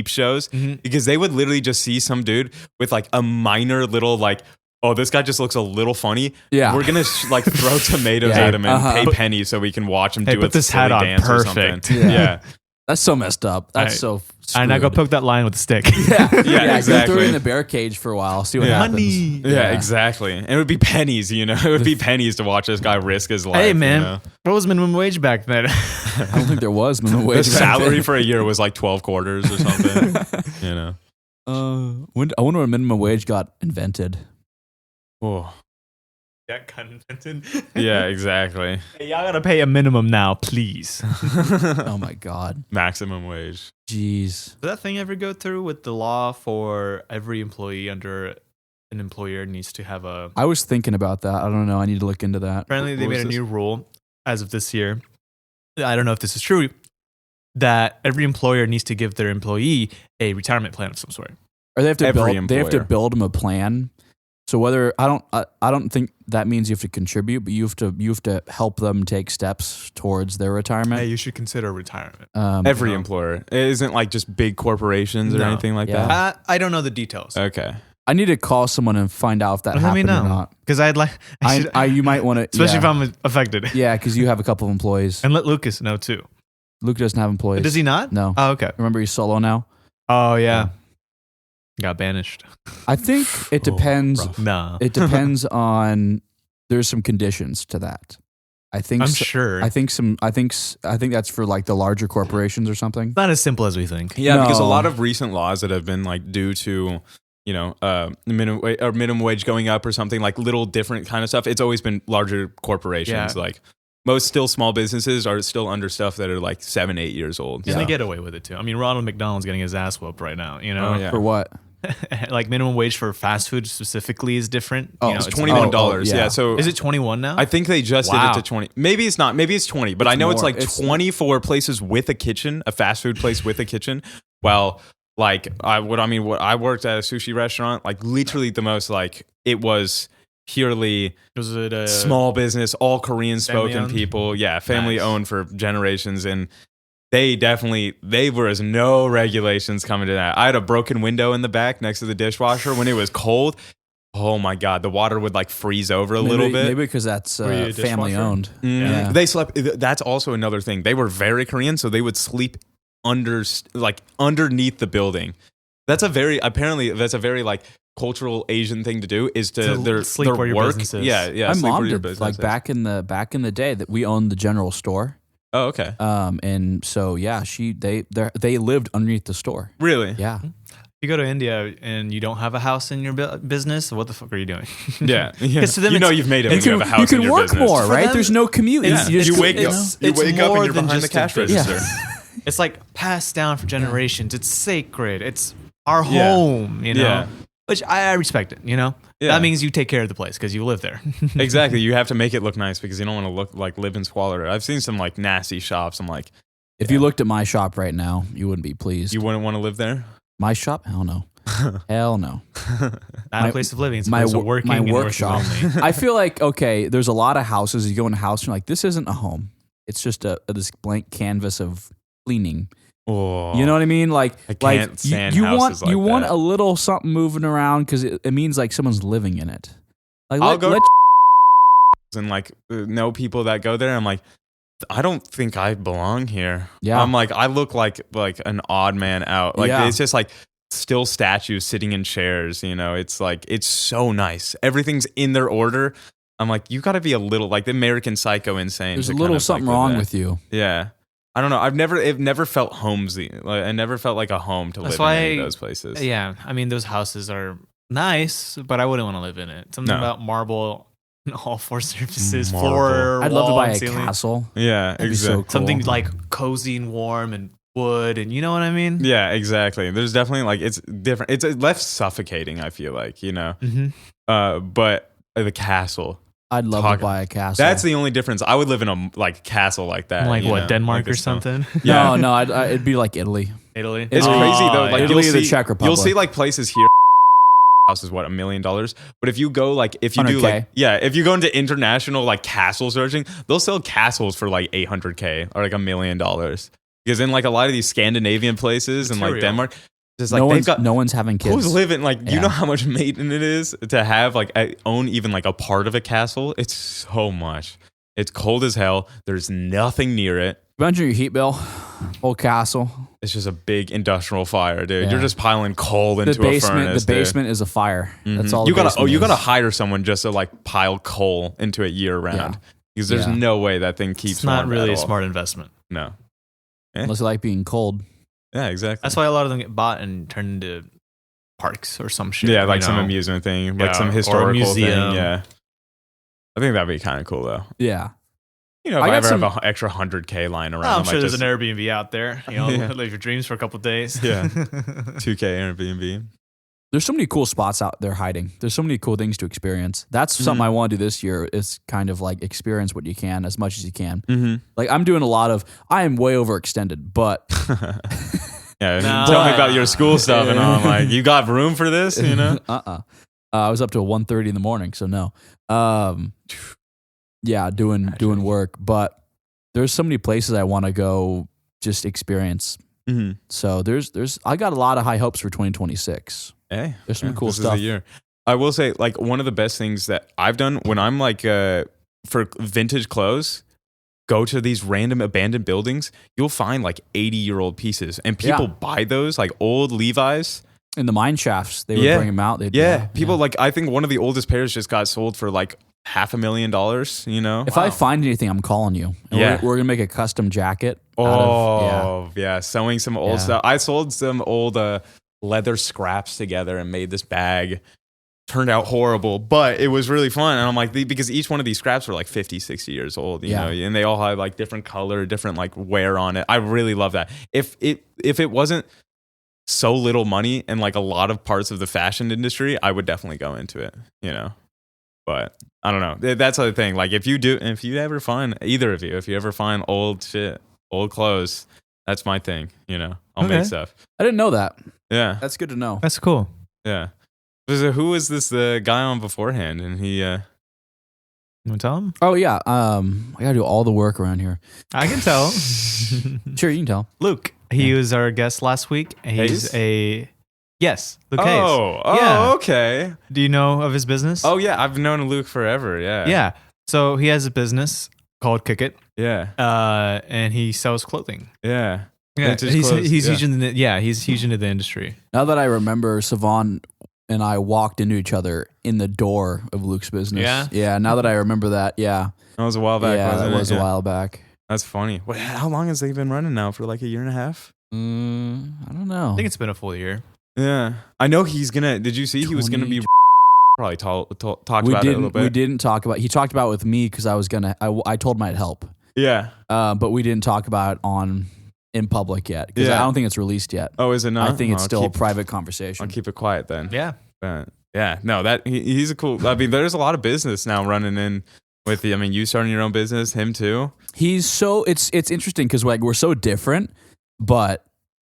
shows, because they would literally just see some dude with like a minor little like, oh, this guy just looks a little funny. Yeah, we're gonna like throw tomatoes at him and pay pennies so we can watch him do a this hat on dance perfect. Or something. Yeah. That's so messed up. That's so And I go poke that lion with a stick. Yeah, exactly. Go throw it in the bear cage for a while. See what happens. Money. Yeah, exactly. And it would be pennies, you know. It would be pennies to watch this guy risk his life. Hey, man. You know? What was minimum wage back then? I don't think there was minimum wage. The salary for a year was like 12 quarters or something. You know. I wonder when minimum wage got invented. Oh. That got invented. Yeah, exactly. Hey, y'all gotta pay a minimum now, please. Oh my God. Maximum wage. Jeez. Did that thing ever go through with the law for every employee under an employer needs to have a... I was thinking about that. I don't know. I need to look into that. Apparently, they made a new rule as of this year. I don't know if this is true, that every employer needs to give their employee a retirement plan of some sort. Or they have to Every build. They have to employer. build them a plan. So whether I don't think that means you have to contribute, but you have to help them take steps towards their retirement. Hey, you should consider retirement. Every No. employer. It isn't like just big corporations or No. anything like Yeah. that. I don't know the details. Okay. I need to call someone and find out if that Let me happened or know. not. Because I'd like... You might want to, especially if I'm affected. Yeah, because you have a couple of employees. And let Lucas know, too. Luke doesn't have employees. Does he not? No. Oh, okay. Remember, he's solo now. Oh, yeah. Got banished. I think it depends. rough. No. It depends on. There's some conditions to that. I think. I'm sure. I think that's for like the larger corporations or something. Not as simple as we think. Yeah, because a No. lot of recent laws that have been like due to, you know, minimum wage going up or something, like little different kind of stuff. It's always been larger corporations. Yeah. Like most still small businesses are still under stuff that are like 7-8 years old. And they get away with it too. I mean, Ronald McDonald's getting his ass whooped right now. You know, Oh, yeah. For what? like minimum wage for fast food specifically is different. Oh, you know, It's $21. yeah. Yeah. So Is it 21 now? I think they just did Wow. it to 20. Maybe it's not. Maybe it's 20. But I know it's more. like It's- 20 for places with a kitchen, a fast food place with a kitchen. Well, like I worked at a sushi restaurant. Like literally the most like it was purely Was it a small business, all Korean spoken Family-owned? people. Yeah, family Nice. owned for generations. And they were as no regulations coming to that. I had a broken window in the back next to the dishwasher when it was cold. Oh my God, the water would like freeze over a little bit. Maybe because that's Were you a family dishwasher? owned. Yeah. Yeah. They slept. That's also another thing. They were very Korean, so they would sleep underneath the building. That's a very like cultural Asian thing to do is To their sleep their where your work. business is. Yeah. My sleep mom where your did business like is. back in the day that we owned the general store. Oh, okay. And so yeah, they lived underneath the store. Really? Yeah. you go to India and you don't have a house in your business, what the fuck are you doing? Yeah. Because to them you know it's- you've made it you when you have a house You can in your work business. more, For right? them, There's no commute. Yeah. You, just, You wake up. it's- You it's wake up more and you're than behind the just a cash business. register. It's like passed down for generations. It's sacred. It's our Yeah. home, you know? Yeah. Which I respect it, you know? Yeah. That means you take care of the place because you live there. Exactly. You have to make it look nice because you don't want to live in squalor. I've seen some like nasty shops. I'm like, If you looked at my shop right now, you wouldn't be pleased. you wouldn't want to live there. My shop? Hell no. Hell no. Not a place of living. It's a my place of wo- working my and workshop. working only. I feel like, okay, there's a lot of houses. You go in a house and you're like, this isn't a home. It's just this blank canvas of cleaning. Oh, You know what I mean? Like, I can't stand you houses want you like want that. a little something moving around because it means like someone's living in it. Like, I'll let, go let and like know people that go there. I'm like, I don't think I belong here. Yeah. I'm like, I look like an odd man out. Like Yeah. it's just like still statues sitting in chairs. You know, it's like it's so nice. Everything's in their order. I'm like, you got to be a little like the American Psycho insane. there's to a kind little of, like, something live wrong there. with you. Yeah. I don't know. It never felt homesy. Like I never felt like a home to That's live in any why- of those places. Yeah, I mean, those houses are nice, but I wouldn't want to live in it. Something No. about marble, all four surfaces, Marble. floor, I'd love to wall, buy and a ceiling. castle. Yeah, That'd be exactly. so cool. Something like cozy and warm and wood, and you know what I mean? Yeah, exactly. There's definitely like it's different. It's less suffocating. I feel like Mm-hmm. but the castle. I'd love Talk- to buy a castle. That's the only difference. I would live in a like castle like that. Like you what, know, Denmark like or this stuff. something? Yeah. No, it'd be like Italy. Italy. It's Oh, crazy though. Like Italy you'll or the see, Czech Republic. you'll see like places here. House is what $1 million. But if you go like if you do 100K. like if you go into international like castle searching, they'll sell castles for like $800K or like $1 million. Because in like a lot of these Scandinavian places and like Material. Denmark, it's like they've got no one's having kids. who's living like you Yeah. know how much maintenance it is to have like own even like a part of a castle. It's so much. It's cold as hell. There's nothing near it. Imagine your heat bill, whole castle. It's just a big industrial fire, dude. Yeah. You're just piling coal into a furnace. The basement is a fire. That's all. You gotta hire someone just to like pile coal into it year round because there's no way that thing keeps. It's not really a all. smart investment. No. Unless you like being cold. Yeah, exactly. That's why a lot of them get bought and turned into parks or some shit. Yeah, like some amusement thing, like some historical thing. Yeah. I think that'd be kind of cool though. Yeah. You know, if I ever have an extra 100K lying around, I'm sure there's an Airbnb out there. You know, live your dreams for a couple of days. Yeah, 2K Airbnb. There's so many cool spots out there hiding. There's so many cool things to experience. That's something I want to do this year. Is kind of like experience what you can as much as you can. Like I'm doing a lot of. I am way overextended, but yeah. Tell me about your school stuff, and I'm like, you got room for this? You know? I was up to 1:30 in the morning, so no. Yeah, doing work, but there's so many places I want to go just experience. So I got a lot of high hopes for 2026. Hey, there's some cool this stuff. Is the year. I will say, like one of the best things that I've done when I'm like for vintage clothes, go to these random abandoned buildings. You'll find like 80-year-old pieces, and people buy those like old Levi's. In the mine shafts, they would bring them out. People like I think one of the oldest pairs just got sold for like $500,000. You know, if I find anything, I'm calling you. And we're gonna make a custom jacket. Sewing some old stuff. I sold some old leather scraps together and made this bag. Turned out horrible, but it was really fun. And I'm like, because each one of these scraps were like 50, 60 years old, you know, and they all had like different color, different like wear on it. I really love that. If it wasn't so little money and like a lot of parts of the fashion industry, I would definitely go into it, you know. But I don't know. That's the thing. Like if you ever find old shit, old clothes, that's my thing, you know. I'll make stuff. I didn't know that. Yeah. That's good to know. That's cool. Yeah. Who was this guy on beforehand? And he you want to tell him? Oh yeah. I gotta do all the work around here. I can tell. Sure, you can tell. Luke. He was our guest last week. He's Luke Hayes. Okay. Do you know of his business? Oh yeah, I've known Luke forever. Yeah. Yeah. So he has a business called Kick It. Yeah. And he sells clothing. Yeah. Yeah. He's huge he's huge into the industry. Now that I remember, Savan and I walked into each other in the door of Luke's business. Yeah? Yeah, now that I remember that, That was a while back, wasn't it? That was a while back. That's funny. Wait, how long has they been running now? For like a year and a half? I don't know. I think it's been a full year. Yeah. I know he's gonna, did you see he was gonna be probably talked about it a little bit. We didn't talk about, he talked about it with me because I was gonna, I told him I'd help. Yeah. But we didn't talk about it in public yet because I don't think it's released yet. Oh, is it not? I think it's still a private conversation. I'll keep it quiet then. Yeah. Yeah. No, he's a cool, I mean, there's a lot of business now running in with you. I mean, you starting your own business, him too. It's interesting because like we're so different, but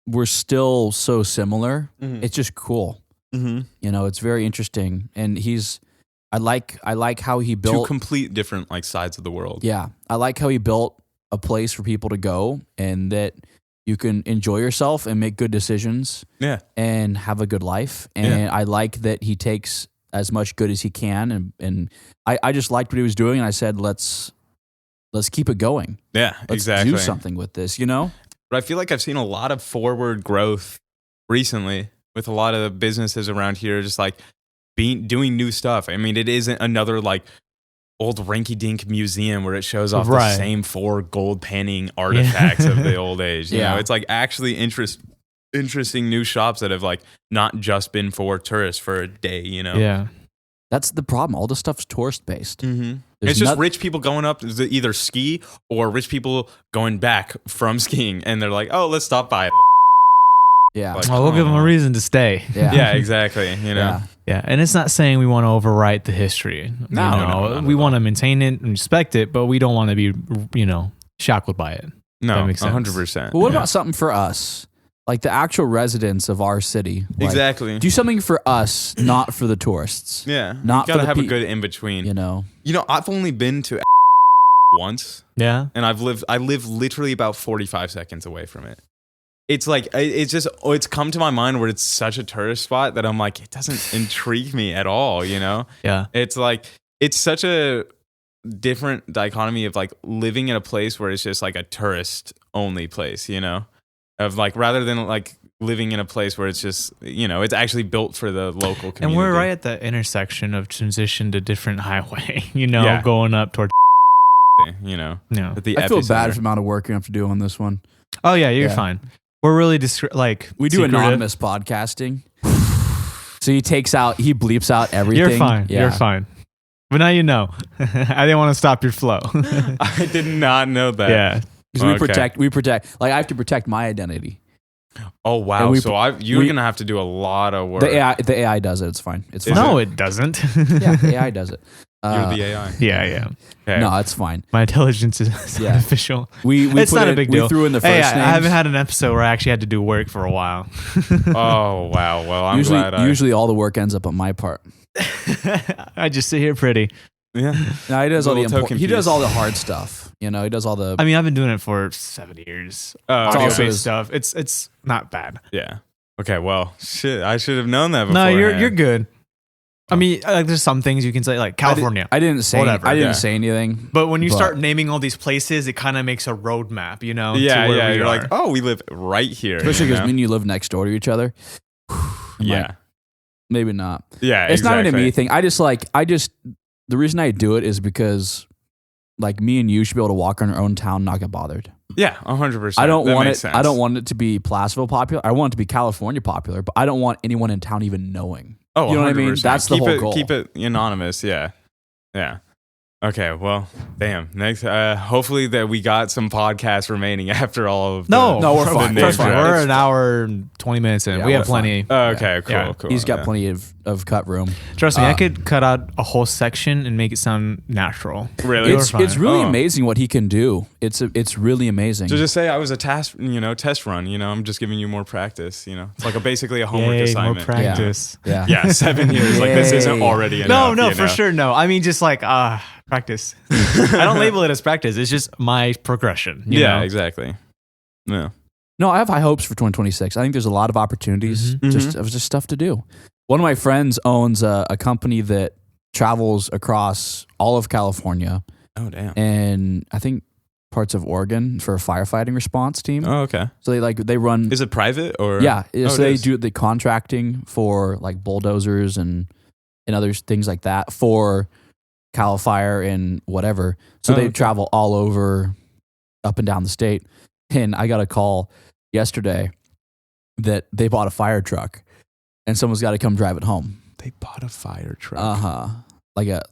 we're still so similar. It's just cool. You know, it's very interesting. And I like how he built two complete different like sides of the world. Yeah. I like how he built a place for people to go and that you can enjoy yourself and make good decisions. Yeah. And have a good life. And I like that he takes as much good as he can. And I just liked what he was doing. And I said, let's keep it going. Yeah, let's do something with this, you know? But I feel like I've seen a lot of forward growth recently with a lot of the businesses around here, just like doing new stuff. I mean, it isn't another like old rinky-dink museum where it shows off the same 4 gold panning artifacts of the old age. You know, it's like actually interesting new shops that have like not just been for tourists for a day, you know? Yeah. That's the problem. All the stuff's tourist based. It's just rich people going up to either ski or rich people going back from skiing. And they're like, oh, let's stop by. Yeah. Like, we'll give them a reason to stay. Yeah, exactly. You know? Yeah. And it's not saying we want to overwrite the history. No, we want to maintain it and respect it, but we don't want to be, shackled by it. No, that makes sense. 100%. But what about something for us? Like the actual residents of our city. Like, exactly. Do something for us, not for the tourists. Yeah. Not you gotta have a good in between. You know, I've only been to once. Yeah. And I live literally about 45 seconds away from it. It's like, it's come to my mind where it's such a tourist spot that I'm like, it doesn't intrigue me at all, you know? Yeah. It's like, it's such a different dichotomy of like living in a place where it's just like a tourist only place, you know, of like rather than like living in a place where it's just, you know, it's actually built for the local community. And we're right at the intersection of transition to different highway, you know, Yeah. going up towards, you know, yeah. at the I feel bad epicenter. for the amount of work you have to do on this one. Oh yeah, you're Yeah. fine. We're really like We do secretive. anonymous podcasting. So he bleeps out everything. You're fine. Yeah. You're fine. But now you know. I didn't want to stop your flow. I did not know that. Yeah. 'Cause we protect, like I have to protect my identity. Oh wow. And So you're gonna have to do a lot of work. The AI does it. It's fine. It's fine. No, it doesn't. Yeah, the AI does it. You're the AI. Yeah. Okay. No, it's fine. My intelligence is Yeah. artificial. We It's put not a in- big we deal. threw in the first Hey, names. I haven't had an episode where I actually had to do work for a while. Oh wow. Well, I'm glad. Usually all the work ends up on my part. I just sit here pretty. Yeah. No, he does all the Little important. token He does piece. all the hard stuff. You know, he does all the. I mean, I've been doing it for 7 years. It's Audio also- based stuff. It's not bad. Yeah. Okay. Well, shit. I should have known that. No, Beforehand. you're good. I mean, like there's some things you can say, like California. I didn't say. Whatever, I didn't yeah. say anything. But when you But- start naming all these places, it kind of makes a roadmap, you know? Yeah. to where Yeah. we You're are. like, oh, we live right here. Especially you because know? me and you live next door to each other. I'm Yeah. like, maybe not. Yeah. It's not even a exactly. me thing. The reason I do it is because, like, me and you should be able to walk in our own town, and not get bothered. Yeah. 100%. I don't That want makes it. sense. I don't want it to be Placerville popular. I want it to be California popular, but I don't want anyone in town even knowing. Oh, You know what I mean? 100%. That's the keep whole it, goal. Keep it anonymous. Yeah. Yeah. Okay. Well, damn. Next, hopefully that we got some podcasts remaining after all of. No, we're the fine. name We're fine. drops. We're an hour and 20 minutes in. Yeah, we have we're plenty. Okay. Cool. Yeah. Cool. He's got yeah. plenty of cut room. Trust me, I could cut out a whole section and make it sound natural. Really? You're It's fine. really Oh. amazing what he can do. It's really amazing. So just say I was a test run. You know, I'm just giving you more practice. You know, it's like basically a homework Yay, assignment. more practice. yeah. Yeah, 7 years. Like this isn't Yay. already enough. No, you for know? sure. No, I mean, just like practice. I don't label it as practice. It's just my progression. You Yeah, know? exactly. Yeah. No, I have high hopes for 2026. I think there's a lot of opportunities. Mhm. Just stuff to do. One of my friends owns a company that travels across all of California Oh damn. and I think parts of Oregon for a firefighting response team. Oh okay. So they run. Is it private or? Yeah, so it they is. do the contracting for like bulldozers and other things like that for Cal Fire and whatever. So Oh, they okay. travel all over, up and down the state. And I got a call yesterday that they bought a fire truck, and someone's got to come drive it home. They bought a fire truck. Like a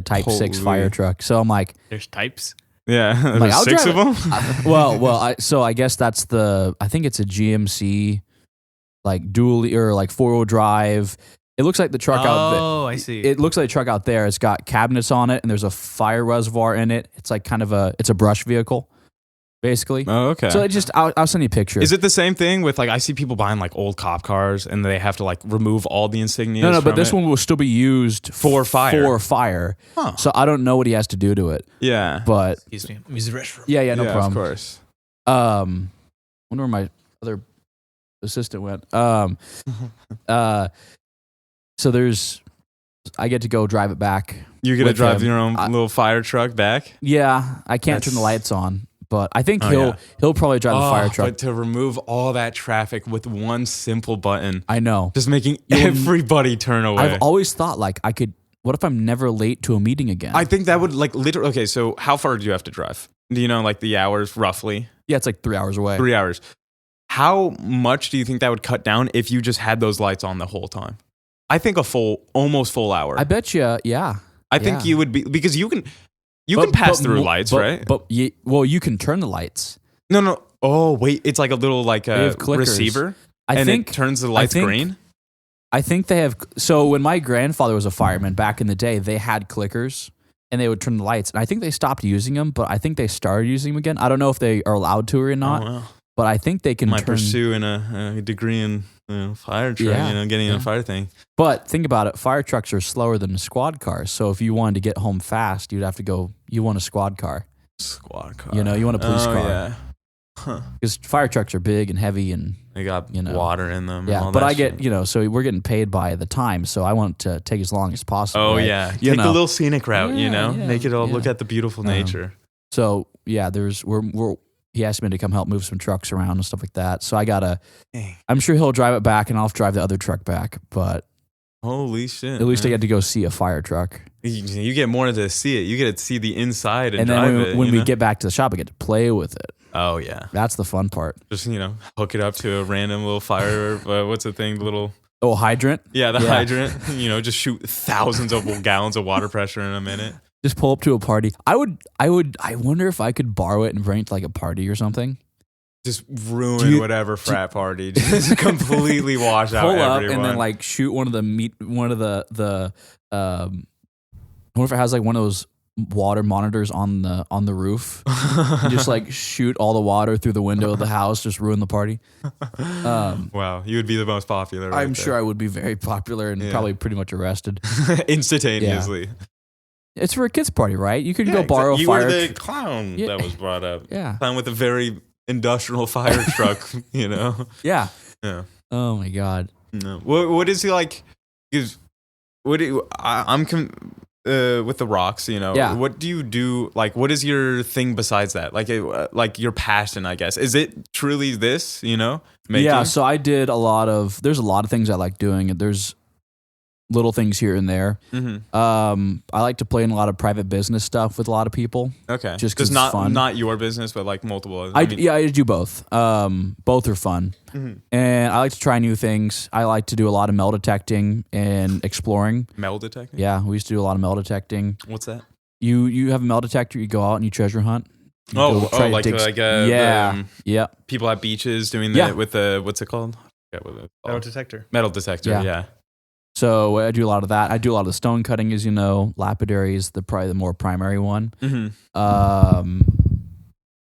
Type 6 Holy. fire truck. So I'm like, There's types. Yeah, like, there's I'll 6 drive of them. so I guess that's I think it's a GMC, like dual or like 4-wheel drive. It looks like the truck out there. Oh, I see. It looks like the truck out there. It's got cabinets on it, and there's a fire reservoir in it. It's like it's a brush vehicle, basically. Oh okay. So I'll send you a picture. Is it the same thing with like I see people buying like old cop cars and they have to like remove all the insignias? No, but from this it? one will still be used For fire. For fire. Huh. So I don't know what he has to do to it, Yeah. but Excuse me. Use the restroom. yeah, no Of problem. course. Wonder where my other assistant went. So I get to go drive it back. You're gonna With drive him. your own little fire truck back. Yeah, I can't turn the That's- lights on, but I think Oh, he'll probably drive the fire truck. But to remove all that traffic with one simple button, I know. just making You'll- everybody turn away. I've always thought like I could. What if I'm never late to a meeting again? I think that would like literally. Okay, so how far do you have to drive? Do you know like the hours roughly? yeah, it's like 3 hours away. 3 hours. How much do you think that would cut down if you just had those lights on the whole time? I think almost full hour. I bet you. Yeah. I think yeah. you would be because you can pass through lights, right? But you can turn the lights. No. Oh wait, it's like a little like They a have clickers. receiver, I and think it turns the lights think- green. I think they have. So when my grandfather was a fireman back in the day, they had clickers and they would turn the lights. And I think they stopped using them, but I think they started using them again. I don't know if they are allowed to or not, Oh, wow. but I think they can Might turn. pursue in a degree in fire truck, Yeah, getting in yeah. a fire thing. But think about it. Fire trucks are slower than squad cars. So if you wanted to get home fast, you'd have to go. You want a squad car. Squad car. You know, you want a police car. Yeah. because fire trucks are big and heavy and They got water in them. Yeah, and all but that I get shit. So we're getting paid by the time, so I want to take as long as possible. Oh right? yeah, take the little scenic route. Yeah, Make it all look at the beautiful nature. So yeah, he asked me to come help move some trucks around and stuff like that. So I gotta. Dang. I'm sure he'll drive it back, and I'll drive the other truck back. But Holy shit! at least I get to go see a fire truck. You get more to see it. You get to see the inside and then drive when it. we get back to the shop, I get to play with it. Oh yeah, that's the fun part. Just hook it up to a random little fire. What's the thing? The little hydrant. Yeah, the hydrant. Just shoot thousands of gallons of water pressure in a minute. Just pull up to a party. I wonder if I could borrow it and bring it to like a party or something. Just ruin whatever frat party. Just completely wash out everyone. Pull up and then like shoot one of the I wonder if it has like one of those water monitors on the roof. And just like shoot all the water through the window of the house, just ruin the party. Wow, you would be the most popular. I'm sure I would be very popular and probably pretty much arrested instantaneously. Yeah. It's for a kids party, right? You could go borrow a fire. You were the clown that was brought up. Yeah, clown with a very industrial fire truck. Yeah. Yeah. Oh my god. No. What is he like? Because with the rocks, Yeah. What do you do? Like, what is your thing besides that? Like your passion, I guess. Is it truly this? Making? Yeah. So I did there's a lot of things I like doing. There's little things here and there. Mm-hmm. I like to play in a lot of private business stuff with a lot of people. Okay. Just because it's fun. Not your business, but like multiple. I do both. Both are fun. Mm-hmm. And I like to try new things. I like to do a lot of metal detecting and exploring. Metal detecting? Yeah, we used to do a lot of metal detecting. What's that? You have a metal detector, you go out and you treasure hunt. People at beaches doing with the, what's it called? Metal detector. Metal detector, yeah. So I do a lot of that. I do a lot of the stone cutting, as you know. Lapidary is probably the more primary one. Mm-hmm.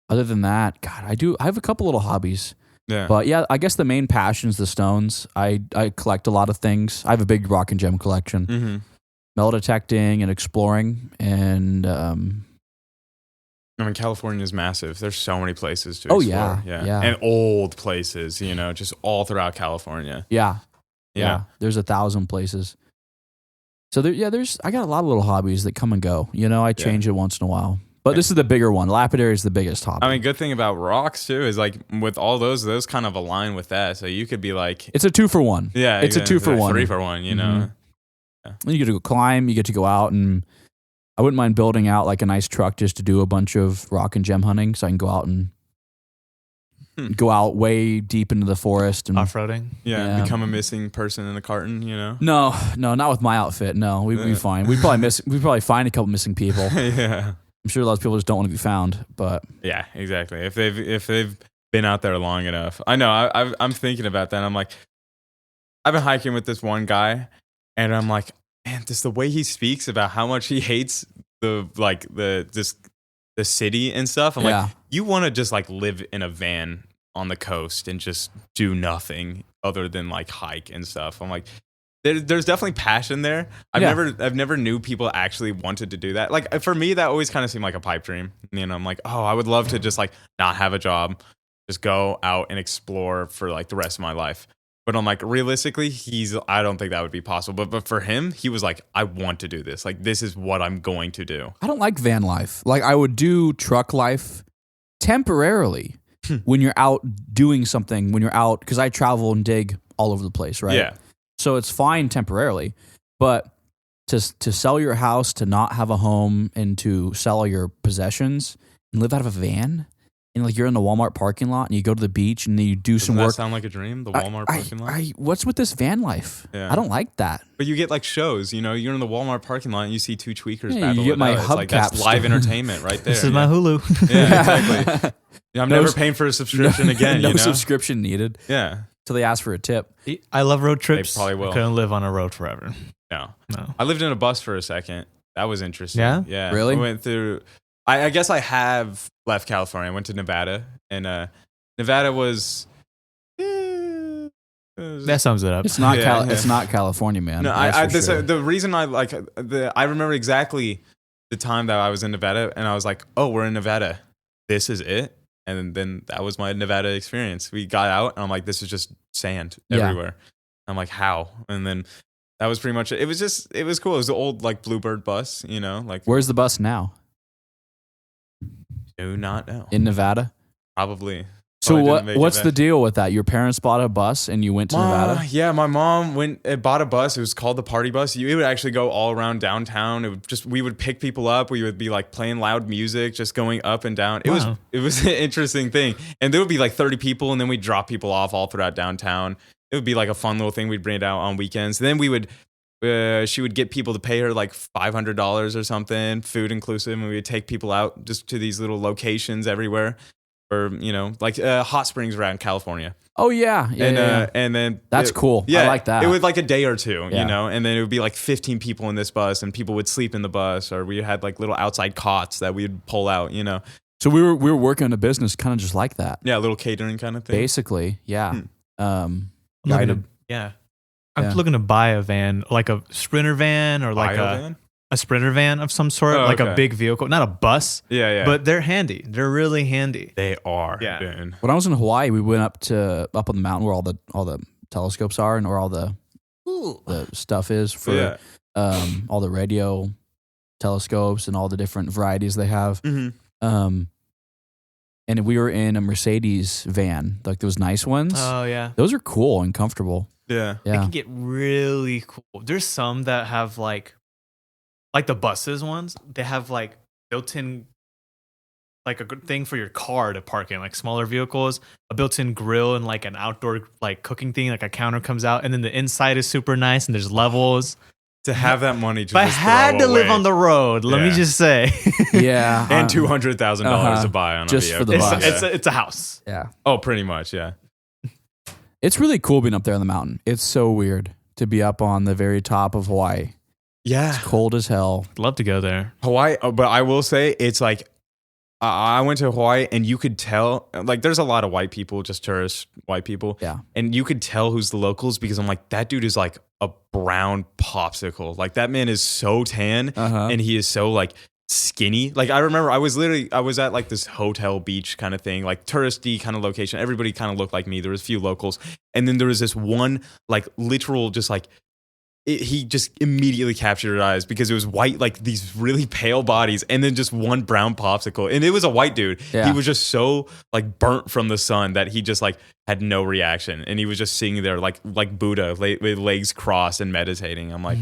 Other than that, God, I have a couple little hobbies. Yeah. But yeah, I guess the main passion is the stones. I collect a lot of things. I have a big rock and gem collection. Mm-hmm. Metal detecting and exploring. And California is massive. There's so many places to explore. Yeah. And old places, just all throughout California. Yeah. There's 1,000 places. So I got a lot of little hobbies that come and go. I change it once in a while. But this is the bigger one. Lapidary is the biggest hobby. Good thing about rocks too is like with all those kind of align with that. So you could be like, it's a 2-for-1. Yeah, it's a 2-for-1, 3-for-1. Mm-hmm. Yeah. You get to go climb. You get to go out, and I wouldn't mind building out like a nice truck just to do a bunch of rock and gem hunting, so I can go out and go out way deep into the forest and off-roading. Yeah, become a missing person in a carton. No, not with my outfit. No, we'd be fine. We'd probably find a couple missing people. Yeah. I'm sure a lot of people just don't want to be found, but yeah, exactly. If they've been out there long enough, I know. I'm thinking about that. I'm like, I've been hiking with this one guy, and I'm like, man, just the way he speaks about how much he hates the city and stuff. I'm like, you want to just like live in a van on the coast and just do nothing other than like hike and stuff. I'm like, there's definitely passion there. I've never knew people actually wanted to do that. Like for me, that always kind of seemed like a pipe dream. I'm like, oh, I would love to just like not have a job, just go out and explore for like the rest of my life. But I'm like, realistically, I don't think that would be possible. But for him, he was like, I want to do this. Like, this is what I'm going to do. I don't like van life. Like, I would do truck life temporarily when you're out doing something, because I travel and dig all over the place, right? Yeah. So it's fine temporarily, but to sell your house, to not have a home, and to sell all your possessions and live out of a van, and like you're in the Walmart parking lot and you go to the beach and then you do some work. Doesn't that sound like a dream? The Walmart parking lot? What's with this van life? Yeah. I don't like that. But you get like shows, you're in the Walmart parking lot and you see two tweakers battle. You get my hubcaps. That's live entertainment right there. This is my Hulu. Yeah, exactly. I'm never paying for a subscription again. No subscription needed. Yeah. Till they ask for a tip. I love road trips. They probably will. I couldn't live on a road forever. No. I lived in a bus for a second. That was interesting. Yeah? Yeah. Really? I went through... I guess I have left California. I went to Nevada. And Nevada was... that sums it up. It's not It's not California, man. No, the reason I like... I remember exactly the time that I was in Nevada. And I was like, oh, we're in Nevada. This is it? And then that was my Nevada experience. We got out and I'm like, this is just sand everywhere. I'm like, how? And then that was pretty much it. It was cool. It was the old like Bluebird bus, you know, like. Where's the bus now? Do not know. In Nevada? Probably. So what's the deal with that? Your parents bought a bus and you went to Nevada? Yeah, my mom bought a bus. It was called the Party Bus. It would actually go all around downtown. We would pick people up. We would be like playing loud music, just going up and down. It was an interesting thing. And there would be like 30 people, and then we'd drop people off all throughout downtown. It would be like a fun little thing. We'd bring it out on weekends. And then she would get people to pay her like $500 or something, food inclusive, and we would take people out just to these little locations everywhere. Or, you know, like hot springs around California. Oh, yeah. And then... That's cool. Yeah, I like that. It was like a day or two, you know? And then it would be like 15 people in this bus, and people would sleep in the bus, or we had like little outside cots that we'd pull out, you know? So we were working on a business kind of just like that. Yeah, a little catering kind of thing. Basically, yeah. I'm looking to buy a van, like a Sprinter van or like a Sprinter van of some sort, a big vehicle, not a bus. Yeah. But they're handy. They're really handy. They are. Yeah. Man. When I was in Hawaii, we went up on the mountain where all the telescopes are and where all the stuff is for all the radio telescopes and all the different varieties they have. Mm-hmm. And we were in a Mercedes van, like those nice ones. Oh yeah, those are cool and comfortable. Yeah. It can get really cool. There's some that have like the buses ones, they have like built-in, like a good thing for your car to park in, like smaller vehicles, a built-in grill and like an outdoor like cooking thing, like a counter comes out, and then the inside is super nice and there's levels. To have that money to if I had to live on the road, let me just say. Yeah. And $200,000 to buy on just a for the bus. It's a house. Yeah. Oh, pretty much, yeah. It's really cool being up there on the mountain. It's so weird to be up on the very top of Hawaii. Yeah. It's cold as hell. Love to go there. Hawaii, but I will say it's like, I went to Hawaii and you could tell, like there's a lot of white people, just tourist white people. Yeah. And you could tell who's the locals because I'm like, that dude is like a brown popsicle. Like that man is so tan and he is so like skinny. Like I remember I was at like this hotel beach kind of thing, like touristy kind of location. Everybody kind of looked like me. There was a few locals. And then there was this one like literal just like, he just immediately captured your eyes because it was white, like these really pale bodies, and then just one brown popsicle. And it was a white dude. Yeah. He was just so like burnt from the sun that he just like had no reaction. And he was just sitting there like Buddha with legs crossed and meditating. I'm like,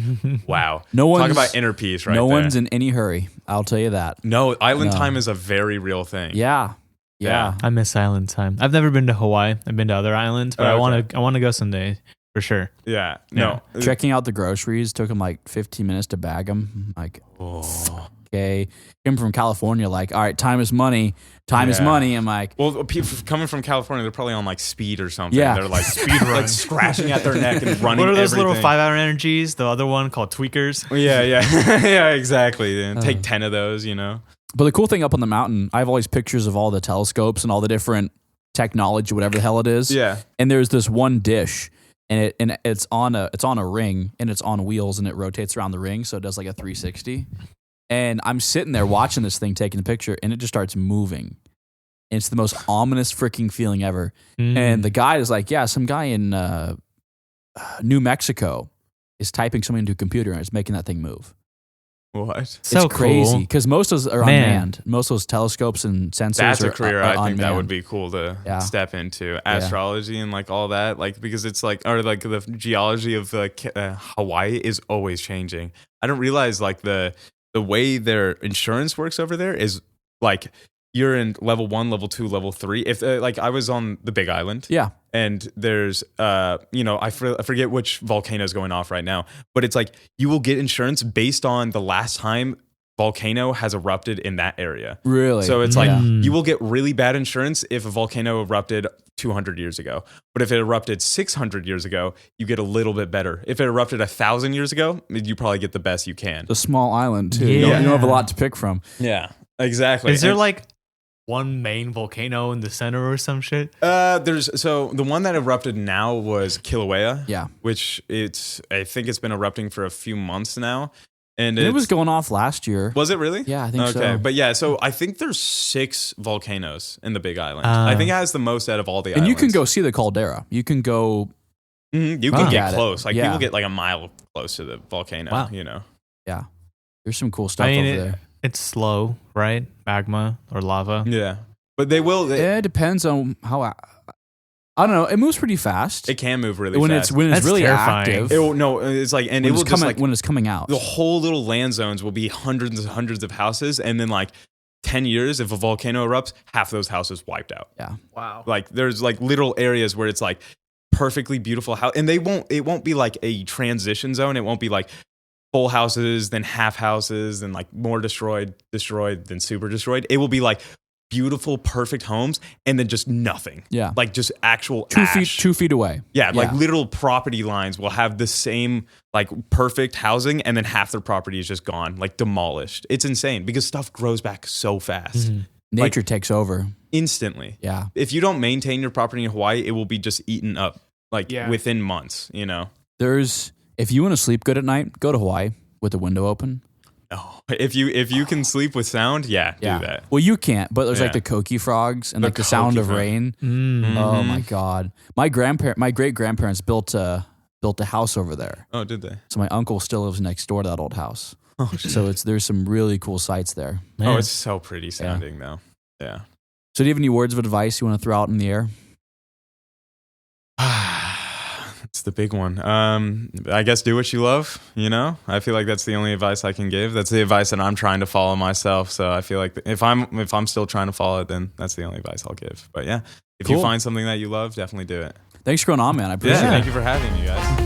wow. Talk about inner peace right there. No one's in any hurry. I'll tell you that. No, island time is a very real thing. Yeah. I miss island time. I've never been to Hawaii. I've been to other islands, but I want to go someday. For sure. Yeah. No. Checking out the groceries took him like 15 minutes to bag them. Like, okay. Him from California, like, all right, time is money. Time is money. I'm like, well, people coming from California, they're probably on like speed or something. Yeah. They're like speed like scratching at their neck and running. What are those everything. little 5-hour energies? The other one called tweakers. Yeah. Yeah, exactly. Take 10 of those, you know. But the cool thing up on the mountain, I have all these pictures of all the telescopes and all the different technology, whatever the hell it is. Yeah. And there's this one dish. And it's on a ring and it's on wheels and it rotates around the ring, so it does like a 360. And I'm sitting there watching this thing, taking the picture, and it just starts moving. And it's the most ominous freaking feeling ever. And the guy is like, yeah, some guy in New Mexico is typing something into a computer and it's making that thing move. What? It's so crazy because most of those are unmanned. Most of those telescopes and sensors. That's are a career I think that would be cool to step into, astrology and like all that. Like because it's like or like the geology of Hawaii is always changing. I don't realize like the way their insurance works over there is like you're in level 1, level 2, level 3. If like I was on the Big Island, and there's I forget which volcano is going off right now, but it's like you will get insurance based on the last time volcano has erupted in that area. Really? So it's like you will get really bad insurance if a volcano erupted 200 years ago, but if it erupted 600 years ago, you get a little bit better. If it erupted 1,000 years ago, you probably get the best you can. It's a small island too. You don't have a lot to pick from. Yeah, exactly. Is there like one main volcano in the center or some shit? So the one that erupted now was Kilauea. Yeah. Which I think it's been erupting for a few months now. And it was going off last year. Was it really? Yeah, I think so. Okay, but yeah, so I think there's 6 volcanoes in the Big Island. I think it has the most out of all the islands. And you can go see the caldera. You can go. You can get close. Like Yeah. people get like a mile close to the volcano. Wow. You know. Yeah, there's some cool stuff over there. It's slow, right? Magma or lava. Yeah, but they will. It depends on how. I don't know. It moves pretty fast. It can move really when fast. It's That's really terrifying. active. It's like, and when it will it's just coming, like when it's coming out. the whole little land zones will be hundreds and hundreds of houses, and then like 10 years, if a volcano erupts, half those houses wiped out. Yeah. Wow. Like there's like little areas where it's like perfectly beautiful house, and it won't be like a transition zone. It won't be like full houses, then half houses, then like more destroyed, then super destroyed. It will be like beautiful, perfect homes, and then just nothing. Yeah. Like just actual 2 feet away. Yeah, like literal property lines will have the same like perfect housing, and then half their property is just gone, like demolished. It's insane because stuff grows back so fast. Mm-hmm. Nature takes over Instantly. Yeah. If you don't maintain your property in Hawaii, it will be just eaten up like within months, you know? If you want to sleep good at night, go to Hawaii with the window open. Oh, if you can sleep with sound, do that. Well, you can't, but there's like the koki frogs and like the sound of rain. Mm-hmm. Oh my God. My great grandparents built a house over there. Oh, did they? So my uncle still lives next door to that old house. Oh, so there's some really cool sights there. Man. Oh, it's so pretty sounding though. Yeah. So do you have any words of advice you want to throw out in the air? It's the big one. I guess do what you love, you know? I feel like that's the only advice I can give. That's the advice that I'm trying to follow myself. So I feel like if I'm still trying to follow it, then that's the only advice I'll give. But yeah, if you find something that you love, definitely do it. Thanks for going on, man. I appreciate it. Thank you for having me, guys.